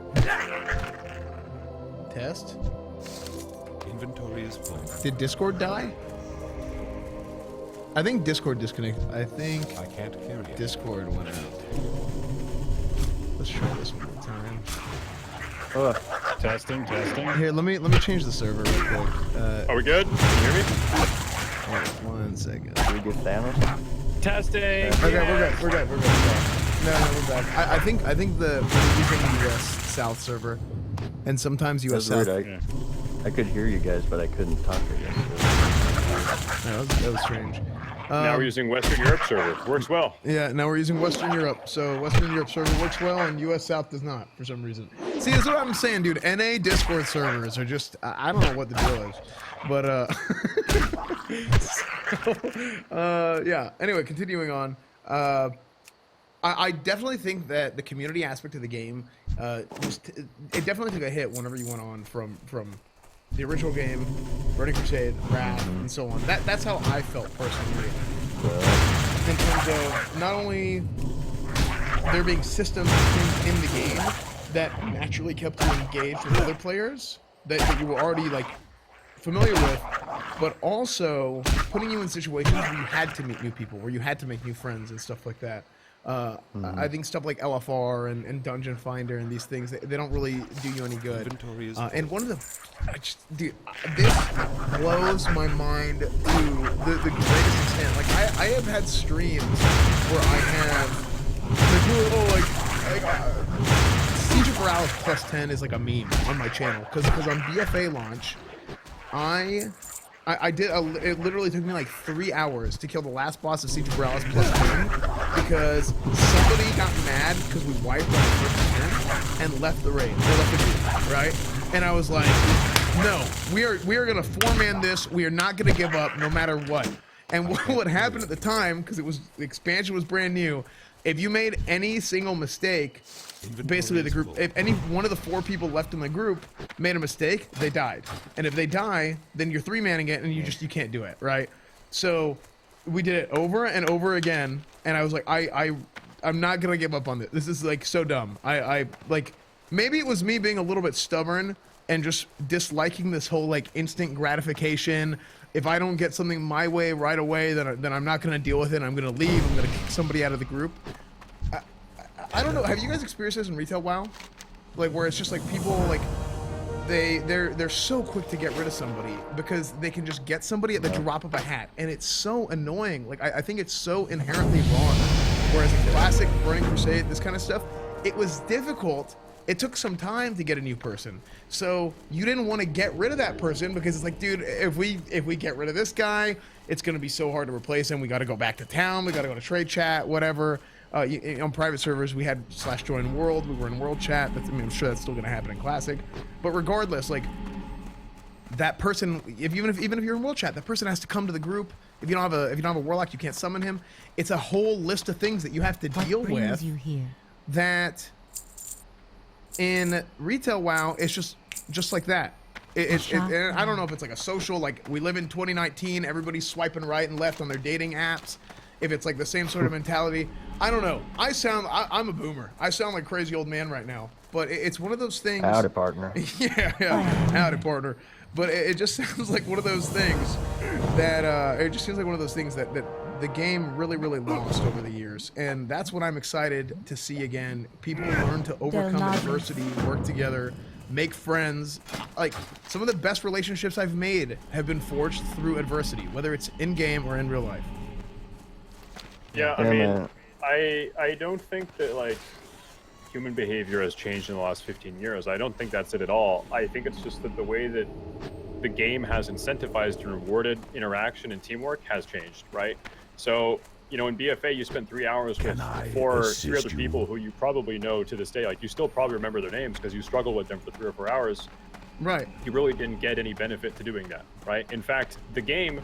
Test. Inventory is full. Did Discord die? I think Discord disconnected. I think I can't carry it. Discord went out. Let's try this one more time. Testing. Here, let me change the server real quick. Are we good? Can you hear me? Wait, 1 second. Did we get Thanos? Testing. Okay, we're good. No, we're back. I think we're using the US South server, and sometimes US That's South. weird. I could hear you guys, but I couldn't talk to you. No, that was strange. Now we're using Western Europe server. Works well. Yeah, now we're using Western Europe. So Western Europe server works well, and US South does not for some reason. See, that's what I'm saying, dude. NA Discord servers are just, I don't know what the deal is. But, yeah. Anyway, continuing on. I definitely think that the community aspect of the game, it definitely took a hit whenever you went on from the original game, Burning Crusade, Wrath, and so on. That's how I felt personally. In terms of not only there being systems and things in the game that naturally kept you engaged with other players that you were already like familiar with, but also putting you in situations where you had to meet new people, where you had to make new friends and stuff like that. I think stuff like LFR and Dungeon Finder and these things, they don't really do you any good. And one of the, dude, this blows my mind to the greatest extent. Like I have had streams where I have Siege of Morales plus 10 is like a meme on my channel because on BFA launch, I did. It literally took me like 3 hours to kill the last boss of Siege of Morales plus 10 because somebody got mad because we wiped on the first turn and left the raid. They left the group, right? And I was like, no, we are gonna 4-man this. We are not gonna give up no matter what. And what happened at the time, because the expansion was brand new, if you made any single mistake, basically the group, if any one of the 4 people left in the group made a mistake, they died. And if they die, then you're 3-manning it and you can't do it, right? So we did it over and over again, and I was like, I'm not gonna give up on this. This is like so dumb. I like, maybe it was me being a little bit stubborn and just disliking this whole like instant gratification. If I don't get something my way right away, then I'm not gonna deal with it. I'm gonna leave. I'm gonna kick somebody out of the group. I don't know. Have you guys experienced this in retail WoW? Like where it's just like people like they're so quick to get rid of somebody because they can just get somebody at the drop of a hat, and it's so annoying. Like I think it's so inherently wrong. Whereas in classic Burning Crusade, this kind of stuff, it was difficult. It took some time to get a new person, so you didn't want to get rid of that person because it's like, dude, if we get rid of this guy, it's gonna be so hard to replace him. We got to go back to town. We got to go to trade chat, whatever. On private servers, we had /join world. We were in world chat. I'm sure that's still gonna happen in classic. But regardless, like that person, even if you're in world chat, that person has to come to the group. If you don't have a warlock, you can't summon him. It's a whole list of things that you have to deal with. That in retail WoW, it's just like that. And I don't know if it's like a social, like we live in 2019, everybody's swiping right and left on their dating apps. If it's like the same sort of mentality, I don't know. I'm a boomer. I sound like a crazy old man right now, but it's one of those things. Howdy, partner. Yeah, howdy, partner. But it just sounds like one of those things that the game really lost over the years, and that's what I'm excited to see again. People learn to overcome adversity, work together, make friends. Like some of the best relationships I've made have been forged through adversity, whether it's in game or in real life. Yeah, I mean, I don't think that like human behavior has changed in the last 15 years. I don't think that's it at all. I think it's just that the way that the game has incentivized and rewarded interaction and teamwork has changed, right? So, you know, in BFA, you spent 3 hours with three other people who you probably know to this day. Like, you still probably remember their names because you struggled with them for 3 or 4 hours. Right. you really didn't get any benefit to doing that, right? In fact, the game,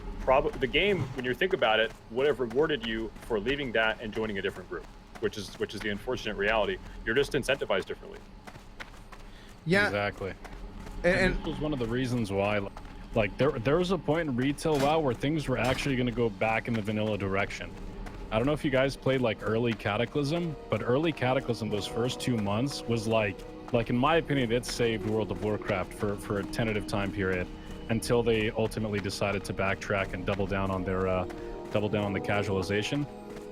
when you think about it, would have rewarded you for leaving that and joining a different group, which is the unfortunate reality. You're just incentivized differently. Yeah. Exactly. And this was one of the reasons why, like, there was a point in retail WoW where things were actually going to go back in the vanilla direction. I don't know if you guys played like early Cataclysm, but early Cataclysm, those first 2 months was like in my opinion, it saved World of Warcraft for a tentative time period until they ultimately decided to backtrack and double down on the casualization.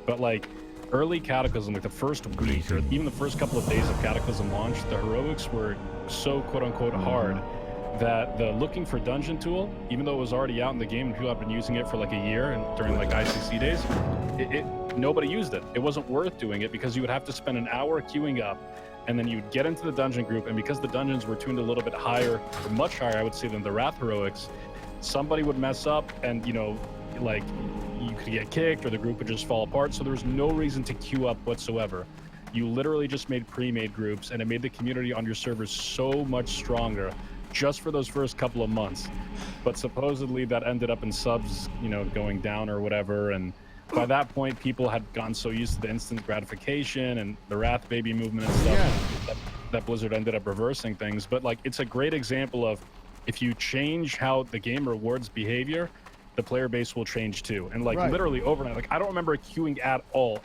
But like early Cataclysm, like the first week or even the first couple of days of Cataclysm launch, the heroics were so quote-unquote hard that the looking for dungeon tool, even though it was already out in the game and people have been using it for like a year and during like ICC days, nobody used it. It wasn't worth doing it because you would have to spend an hour queuing up, and then you'd get into the dungeon group, and because the dungeons were tuned a little bit higher, or much higher, I would say, than the Wrath heroics, somebody would mess up and, you know, like, you could get kicked or the group would just fall apart. So there was no reason to queue up whatsoever. You literally just made pre-made groups, and it made the community on your servers so much stronger just for those first couple of months. But supposedly that ended up in subs, you know, going down or whatever, and by that point people had gotten so used to the instant gratification and the Wrath baby movement and stuff that Blizzard ended up reversing things. But like, it's a great example of, if you change how the game rewards behavior, the player base will change too. And like literally overnight, like I don't remember queuing at all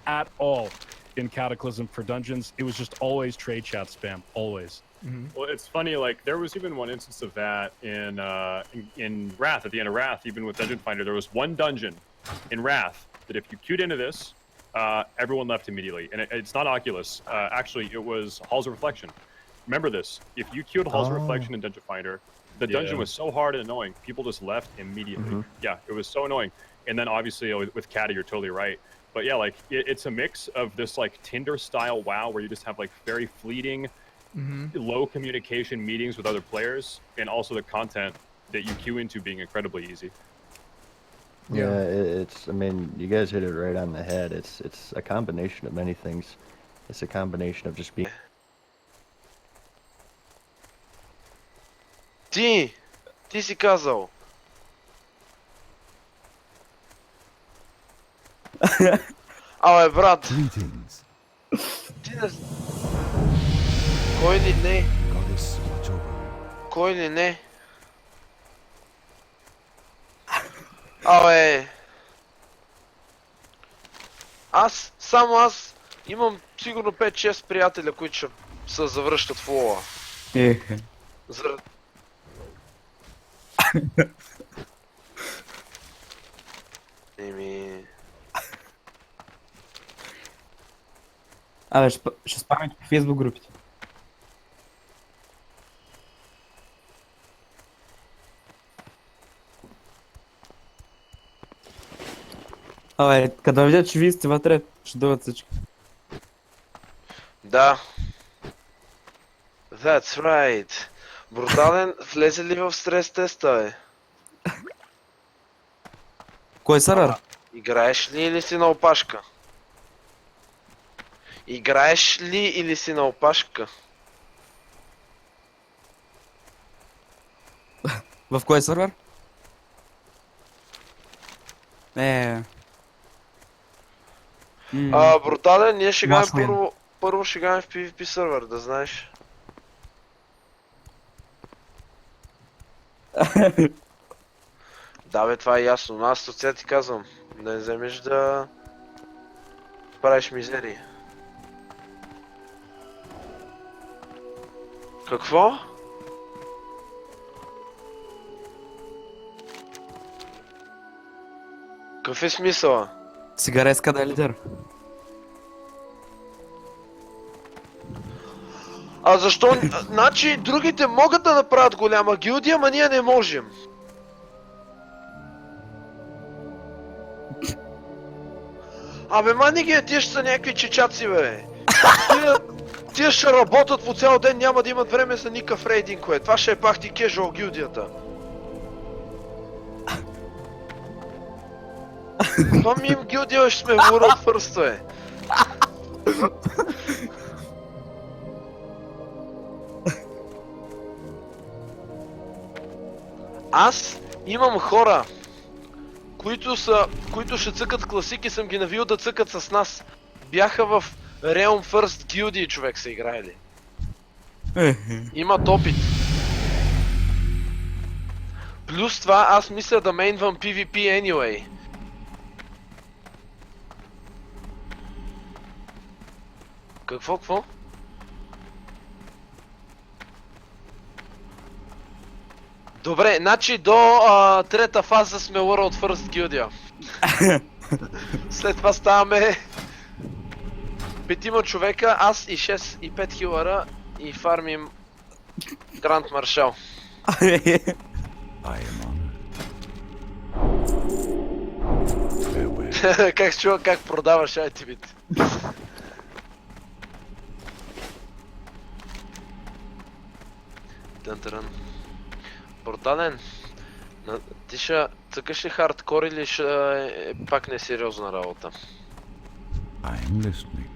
in Cataclysm for dungeons. It was just always trade chat spam, always. Well, it's funny, like there was even one instance of that in Wrath. At the end of Wrath, even with Dungeon Finder, there was one dungeon in Wrath that if you queued into this, everyone left immediately. And it's not Oculus. Actually, it was Halls of Reflection. Remember this: if you queued Halls of Reflection in Dungeon Finder, the dungeon was so hard and annoying, people just left immediately. Yeah, it was so annoying. And then obviously with Caddy, you're totally right. But yeah, like it's a mix of this like Tinder style WoW where you just have like very fleeting, low communication meetings with other players, and also the content that you queue into being incredibly easy. Yeah, it's, I mean, you guys hit it right on the head. It's a combination of many things. It's a combination of just being... Ти си казал. Абе, брат. Greetings. Ти не... Кой ли не? Goddess, watch over. Кой ли не? Абе... Само аз имам сигурно 5-6 приятеля, които ще се завръщат в лова. Заради... Еми... Абе, ще спамите по фейсбук групите. Абе, като видят, че вие сте вътре, ще дойдат всички. Да. That's right. Брутален, влезе ли в стрес теста, бе? Кой сървър? Играеш ли или си на опашка? Играеш ли или си на опашка? В кой сървър? Брутален, ние ще играем Маслен. първо ще играем в PvP сервер, да знаеш. Да бе, това е ясно, но аз от сега ти казвам, да не вземеш да правиш мизерии. Какво? Какъв е смисъла? Цигареска да е лидер. А защо? Значи другите могат да направят голяма гилдия, ама ние не можем. Абе, мани ги, тия ще са някакви чечаци, бе. Тия ще работят по цял ден, няма да имат време за никакъв рейдинг, бе. Това ще е пак ти кежуал гилдията. Това ми им гилдия, ще сме в World First, бе. Аз имам хора, които ще цъкат класики, съм ги навил да цъкат с нас. Бяха в Realm First Guildy, човек, са играели. Имат опит. Плюс това, аз мисля да мейнвам PvP anyway. Какво? Добре, значи до трета фаза сме World First Guildia. След това ставаме 5 човека, аз и 6 и 5 хилъра и фармим Гранд Маршал. I am honored. Farewell. Как се чува, как продаваш айтемите? Тън. Брутален. Ти ще цъкаш ли хардкор или ще пак не сериозна работа? I am listening.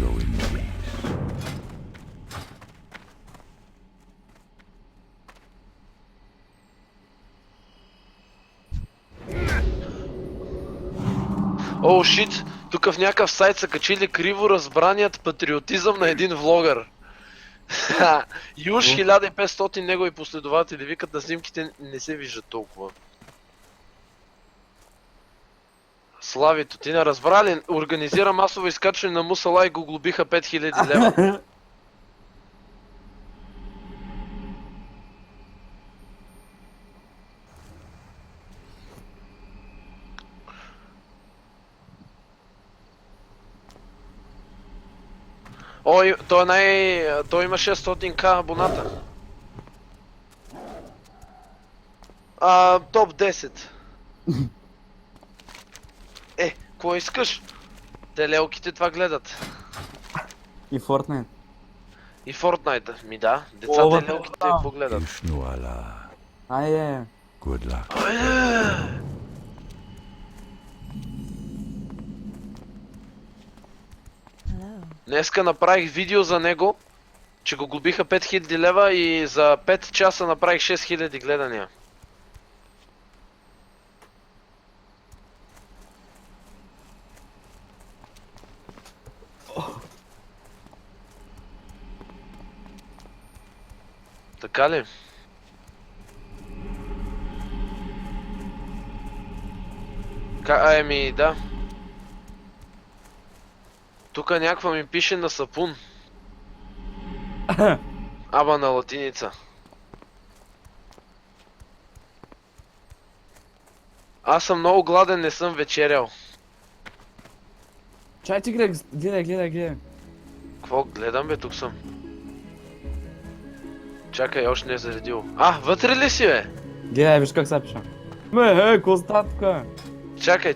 Go in peace. Оу, шит! Тук в някакъв сайт са качили криво разбраният патриотизъм на един влогър. Юж 1500 негови последователи викат, на снимките не се виждат толкова. Славито, ти не разбра ли? Организира масово изкачване на мусала и го глобиха 5000 лева. Ой, той има 600к абоната. Топ 10. Кой искаш? Те лелките това гледат. И Fortnite. И Fortnite. Ми да, децата и лелките погледат. Vishnu Allah. Айде. Good luck. Днеска направих видео за него, че го глобиха 5000 лева и за 5 часа направих 6000 гледания. Така ли? Еми, да. Тук някаква ми пише на сапун. Аба на латиница. Аз съм много гладен, не съм вечерял. Чай ти гледай. Какво гледам бе, тук съм. Чакай, още не е заредил. Вътре ли си бе? Гледай, виж как са пиша. Ко става тука? Чакай.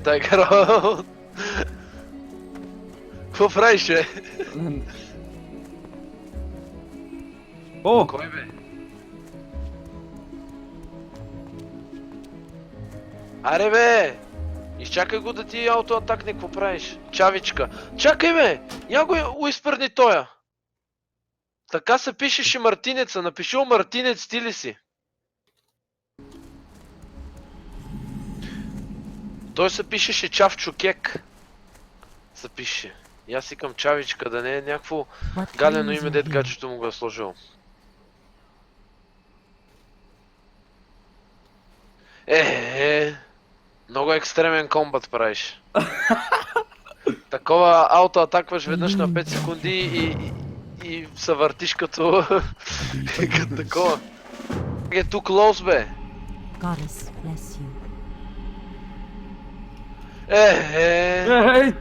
Тай карал. Какво правиш бе? О! Кой бе? Аре бе! Изчакай го да ти аутоатакне, какво правиш? Чавичка. Чакай бе! Я го изпърни тоя! Така се пишеше Мартинеца, напиши Мартинец ти ли си? Той се пишеше Чавчо Кек. Се пише. И аз викам Чавичка, да не е някакво галено име, дед гаджето му го е сложил. Много екстремен комбат правиш. Такова аутоатакваш веднъж на 5 секунди и се въртиш като... като такова. Е, тук лоус бе.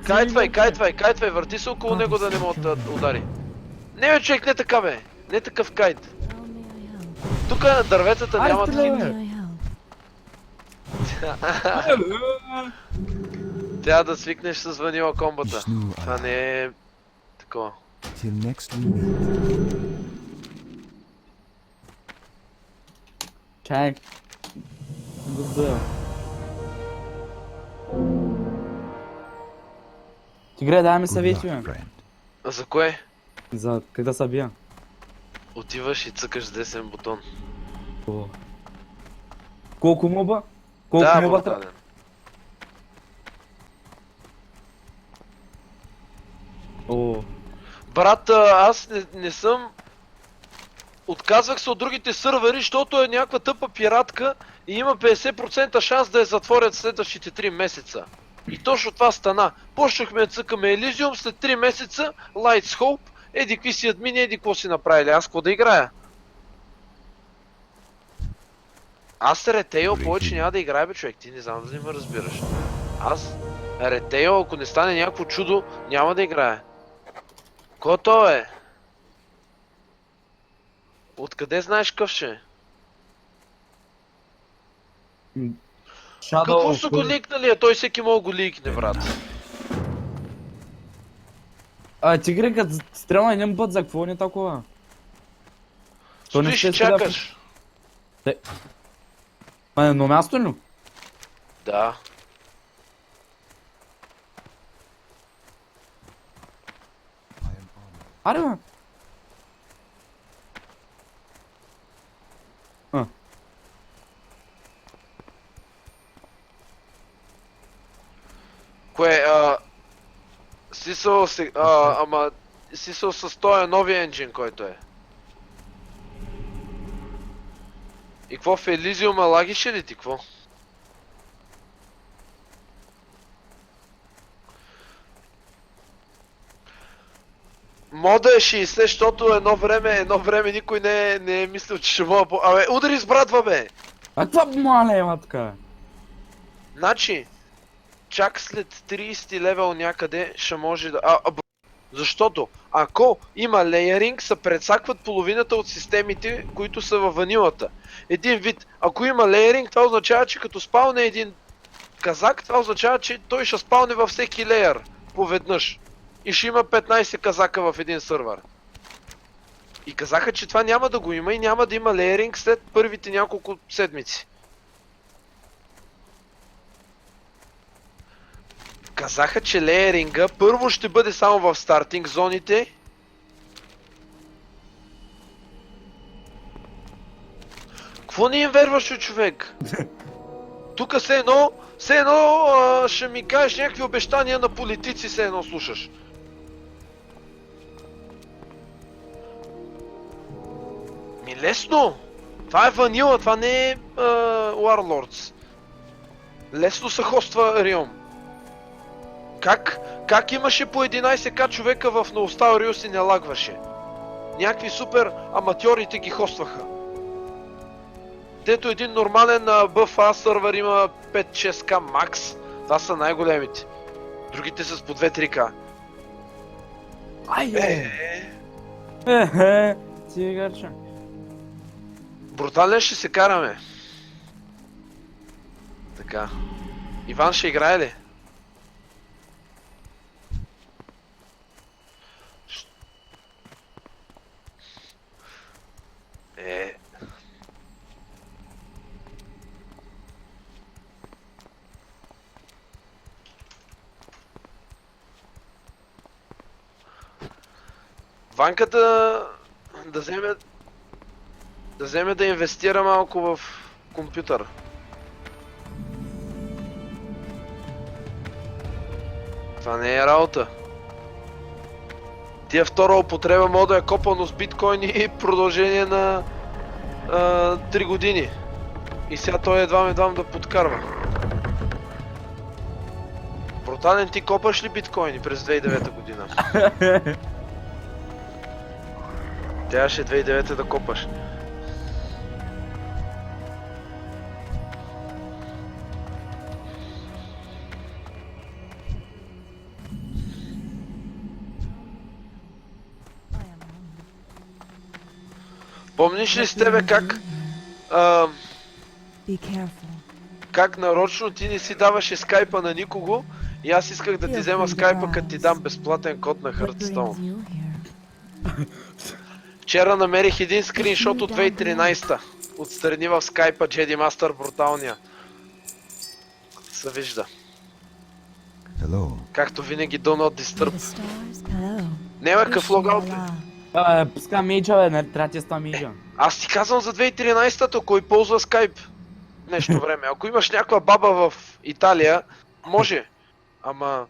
Кайтвай, върти се около него да не мога да удари. Не бе, човек, не така бе. Не такъв кайт. Тук дърветата нямат хит. Трябва да свикнеш с ванила комбата. Това не е... такова. Till next we meet. Чай. Тигре, дай ми Good съвети, luck, бе. friend. А за кое? За как да се бия. Отиваш и цъкаш с десен бутон. О. Колко моба? Колко Да, моба брутален. О. Брат, аз не съм... Отказвах се от другите сървъри, защото е някаква тъпа пиратка и има 50% шанс да я затворят следващите 3 месеца. И точно това стана. Почнахме да цъкаме Елизиум, след 3 месеца, Lights Hope, еди какви си админи, еди какво си направили, аз какво да играя? Аз ретейл повече няма да играя, бе, човек, ти не знам дали ме разбираш. Аз ретейл, ако не стане някакво чудо, няма да играя. Ко то е? Откъде знаеш къв ще е? Какво са го ликнали, а той всеки мога го ликне, брат. Тигре, като стрелна един път, за какво не такова? То не Стоиш ще и стреля в- чакаш. На едно място ли? Да. Аре, бе. Кое, Сисъл се... ама... Сисъл с този новия енджин, който е. И какво в Елизиума лагише ли ти, какво? Мода е 60, защото едно време никой не е мислил, че ще мога по... Абе, удари с братва, бе! А това мале, ема така. Значи, чак след 30 левел някъде ще може да... Защото, ако има лееринг, се прецакват половината от системите, които са във ванилата. Един вид, ако има лееринг, това означава, че като спалне един казак, това означава, че той ще спалне във всеки леер поведнъж. И ще има 15 казака в един сървър. И казаха, че това няма да го има и няма да има лееринг след първите няколко седмици. Казаха, че лееринга първо ще бъде само в стартинг зоните. Какво не им верваш, човек? Тук все едно ще ми кажеш някакви обещания на политици, все едно слушаш. Ми лесно! Това е ванила, това не е Warlords. Лесно се хоства Риум. Как имаше по 11к човека в Ноусталриус и не лагваше? Някакви супер аматьорите ги хостваха. Дето един нормален BFA сървър има 5-6к макс. Това са най-големите. Другите са с по 2-3к. Тигарче. Брутален ще се караме. Така. Иван ще играе ли? Ванка да вземе да инвестира малко в компютър. Това не е работа. Тия втора употреба мога да е копано с биткоини продължение на 3 години. И сега той едвам да подкарва. Брутален, ти копаш ли биткоини през 2009 година? Трябваше 2009 да копаш. Помниш ли с тебе как нарочно ти не си даваше скайпа на никого и аз исках да ти взема скайпа, като ти дам безплатен код на Hearthstone? Вчера намерих един скриншот от 2013-та. Отстрани в скайпа Jedi Master бруталния. Се вижда. Hello. Както винаги, do not The disturb. stars, hello. Няма какъв логаут. Пуска мейджа, бе, нали трябва ти ста мейджа. Аз ти казвам за 2013-та, кой ползва скайп нещо време. Ако имаш някаква баба в Италия, може. Ама...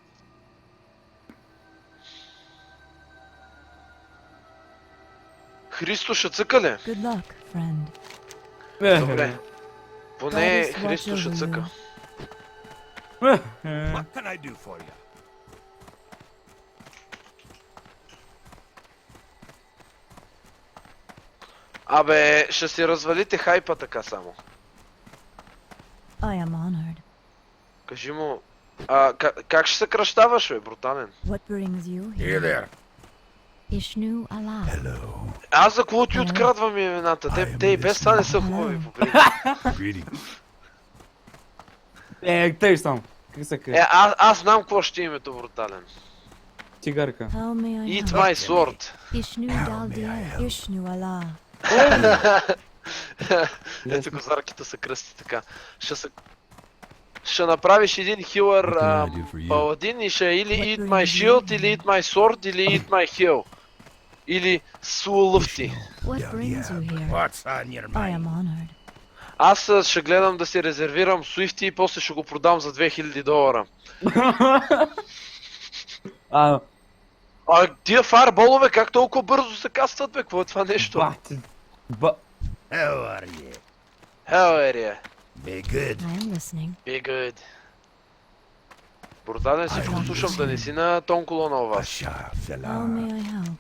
Христо ще цъка ли? Good luck, friend. Добре. Поне Христо ще цъка. What can I do for you? Абе, ще си развалите хайпа така само. I am honored. Кажи му... как ще се кръщаваш, бе, брутален? What brings you Here here? there. Ishnu Allah. Hello. Аз за какво ти открадвам имената? Те и без това не са хубави, по принцип. Greetings. Тъй сам. Как се крие? Аз знам какво ще е името, брутален. Тигарка. How may I Eat help? my sword. Ishnu Daldiel. Ishnu Allah. Ето козарките са кръсти така. Ще направиш един хилър What can I do for you? паладин и ще или eat my shield, или eat my sword, или eat my heal. Или сулъфти. What brings you here? What's on your I mind? am honored. Аз ще гледам да си резервирам Swift и после ще го продам за $2000. Тия фаерболове как толкова бързо се кастват, бе? Какво е това нещо? Бати. How are you? Hell area. Be good. I am listening. Be good. Брутален, всичко слушам, да не си на тон колона у вас. Asha How Fela. may I help?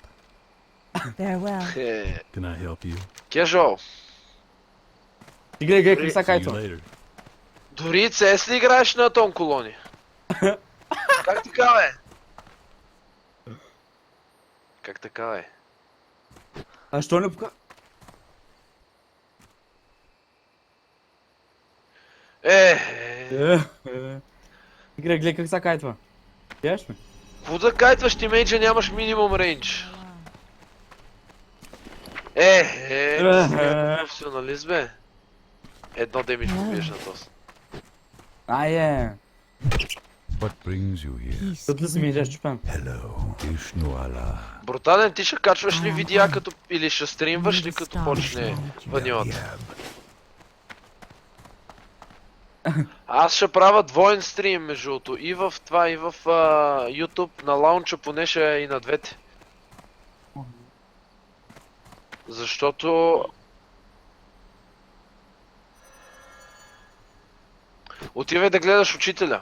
Farewell. Can I help you? Кежо, Ти гледай, как See са you кайто. later. дори и CS ли играеш на тон колони? Как така, бе? Как така, бе? А що не пука? Гледай, как са кайтва. Гледаш ме? Какво да кайтваш ти мейджа, нямаш минимум рейндж. Професионалист, бе. Едно демидж го биеш на този. What brings you here? Peace. Тут ли си мейджа, чупен? Hello. Ishnu Allah. Брутален, ти ще качваш ли видеа като... или ще стримваш ли като почне ванилата? Аз ще правя двоен стрим, между другото. И в това, и в YouTube. На лаунча поне ще е и на двете. Защото... Отивай да гледаш учителя.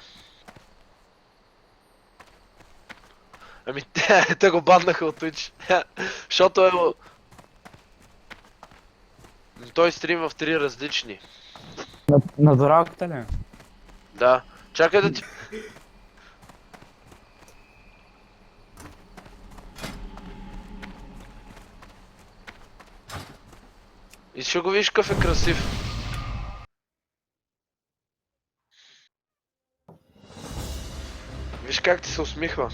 Ами те го баднаха от Twitch. Защото е... Той стрим в 3 различни. На доралката ли? Да. Чакай да ти... И ще го видиш какъв е красив. Виж как ти се усмихва.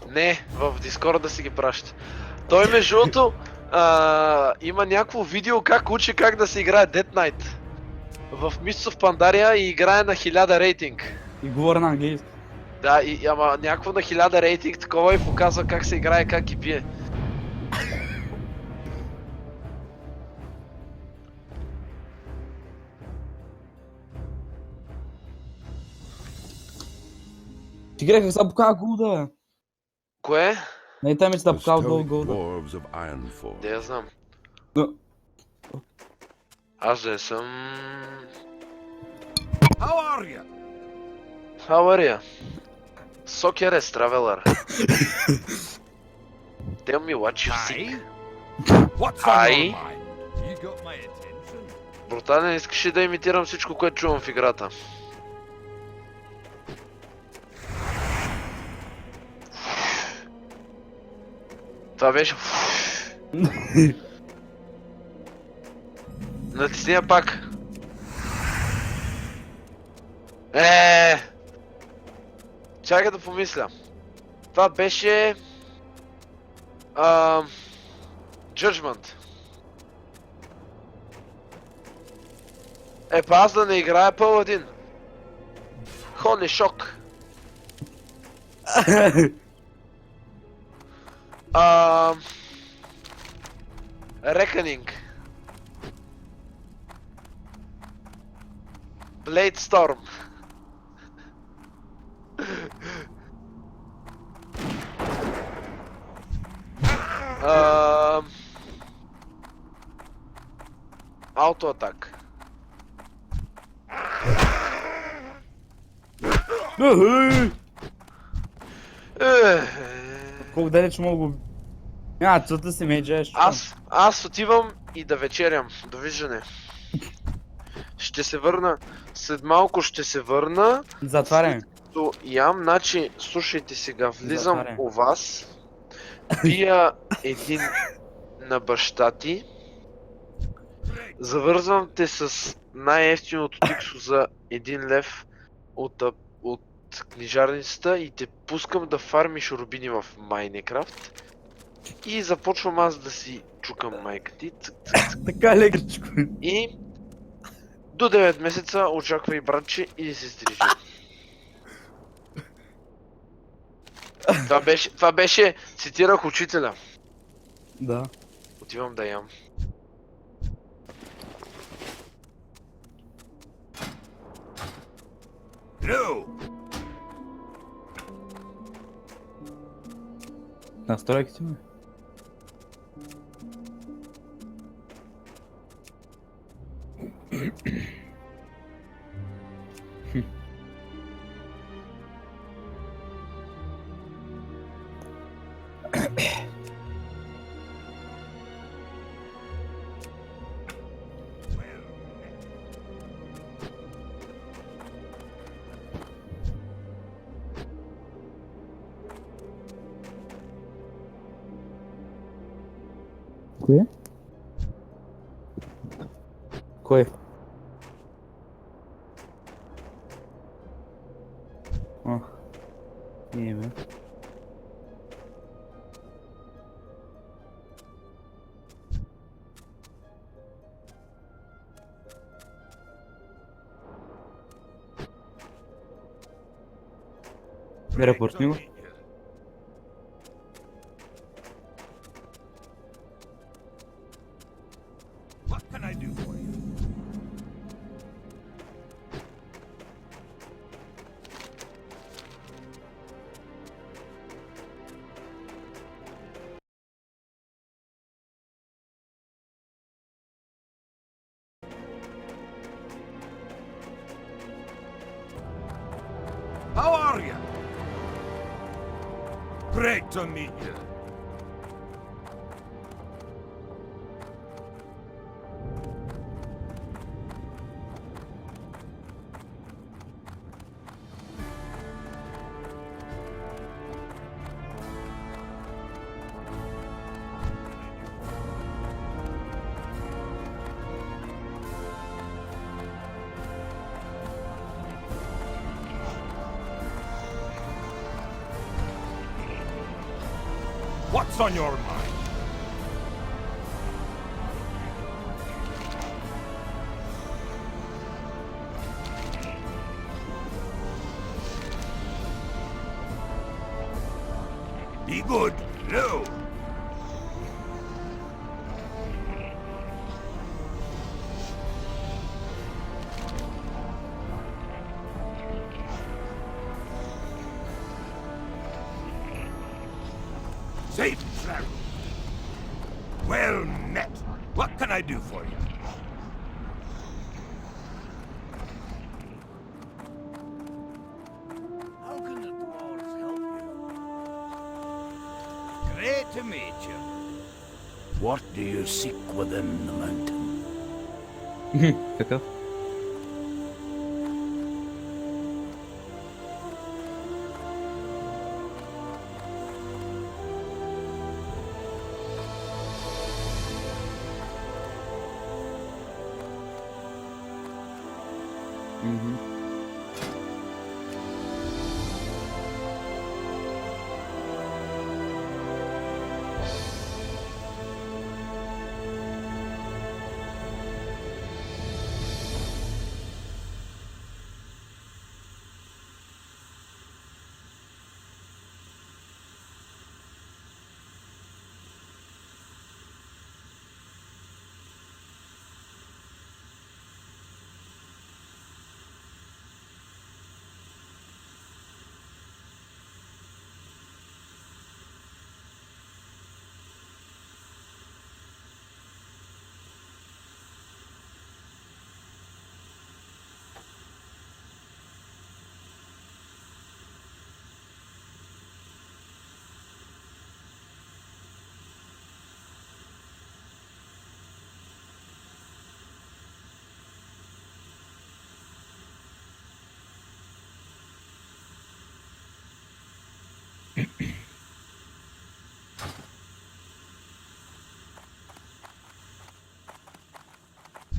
Не, в Дискорд да си ги праща. Той между другото има някакво видео как учи как да се играе Dead Knight. В Mists of Pandaria и играе на 1000 рейтинг. И говоря на английски. Да, ама някакво на 1000 рейтинг такова и показва как се играе, как ги бие. Ти гледай как са покава голда, бе. Кое? Не там че да The покава stoic голда. dwarves of Ironforge. Да я знам. Но- Аз да съм... How are you? How are ya? Soccer traveler. Tell me what you think. What's on Aye. your mind? You got my attention. Брутален, искаш ли да имитирам всичко, което чувам в играта? Това беше... Натисни я пак. Чакай да помисля. Това беше... Judgment. Па аз да не играя паладин. Холи шок. Reckoning. Blade Storm. Auto attack. Колко далеч мога го... цвета си мейджаеш. Аз отивам и да вечерям. Довиждане. Ще се върна. След малко ще се върна. Затваряме. То ям, значи, слушайте сега, влизам Затваряме. у вас, пия един на баща ти, завързвам те с най-ефтиното тиксо за 1 лев от книжарницата и те пускам да фармиш рубини в Майнкрафт и започвам аз да си чукам майка ти. Така лекичко. И до 9 месеца очаквай, братче, и се стрижи. Това беше, цитирах учителя. Да. Отивам да ям. No! Настройките ми. Кое? Кое? Не бе. Репортни го. What can I do for you? How are you? Great to meet you. What's on your mind? Be good. No. Safe travel. Well met. What can I do for you? How can the dwarves help you? Great to meet you. What do you seek within the mountain? Какъв?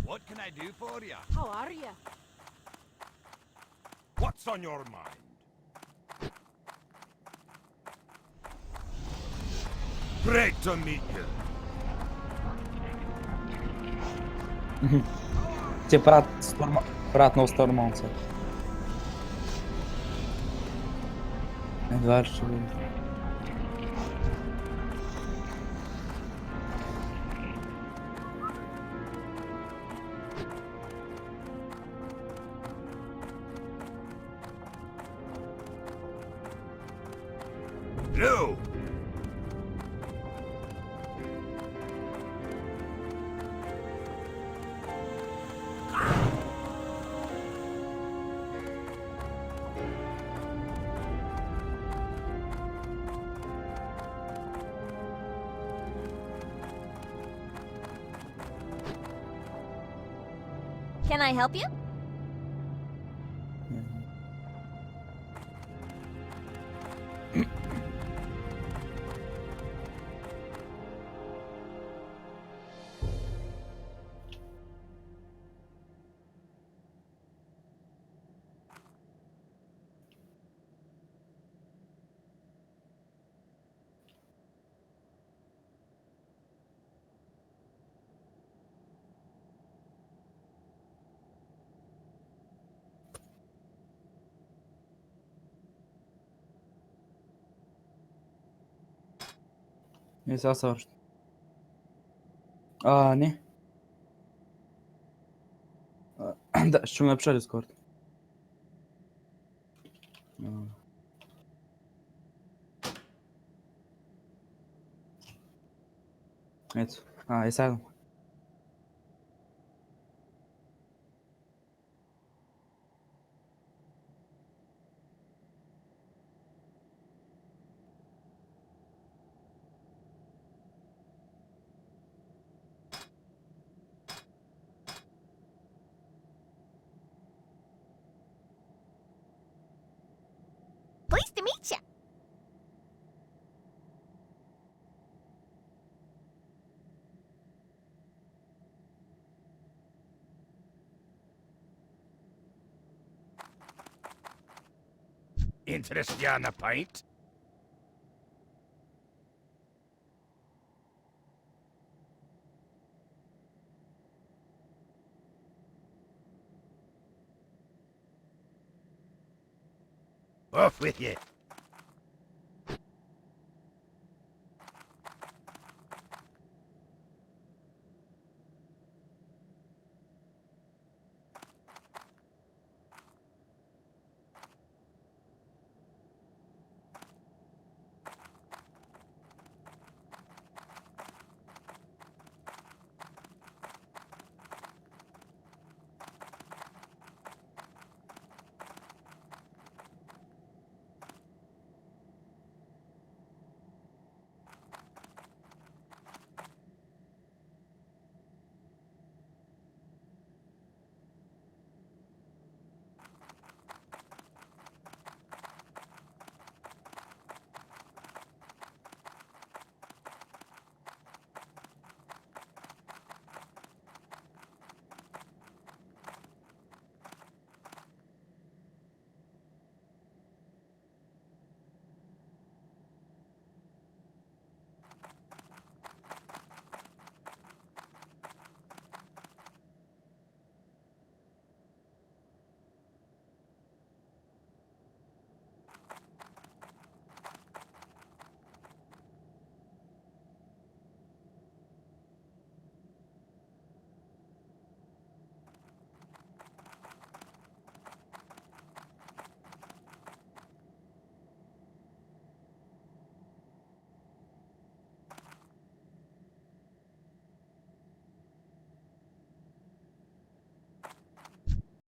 What can I do for you? How are you? What's on your mind? Great to meet you. Це брат Носторманця. Дальше. No. Can I help you? Neyse savaş. Ne? Da, ściągnę Discord. Evet. Eserdim. Pleased to meet you. Interest you in a pint? Off with you.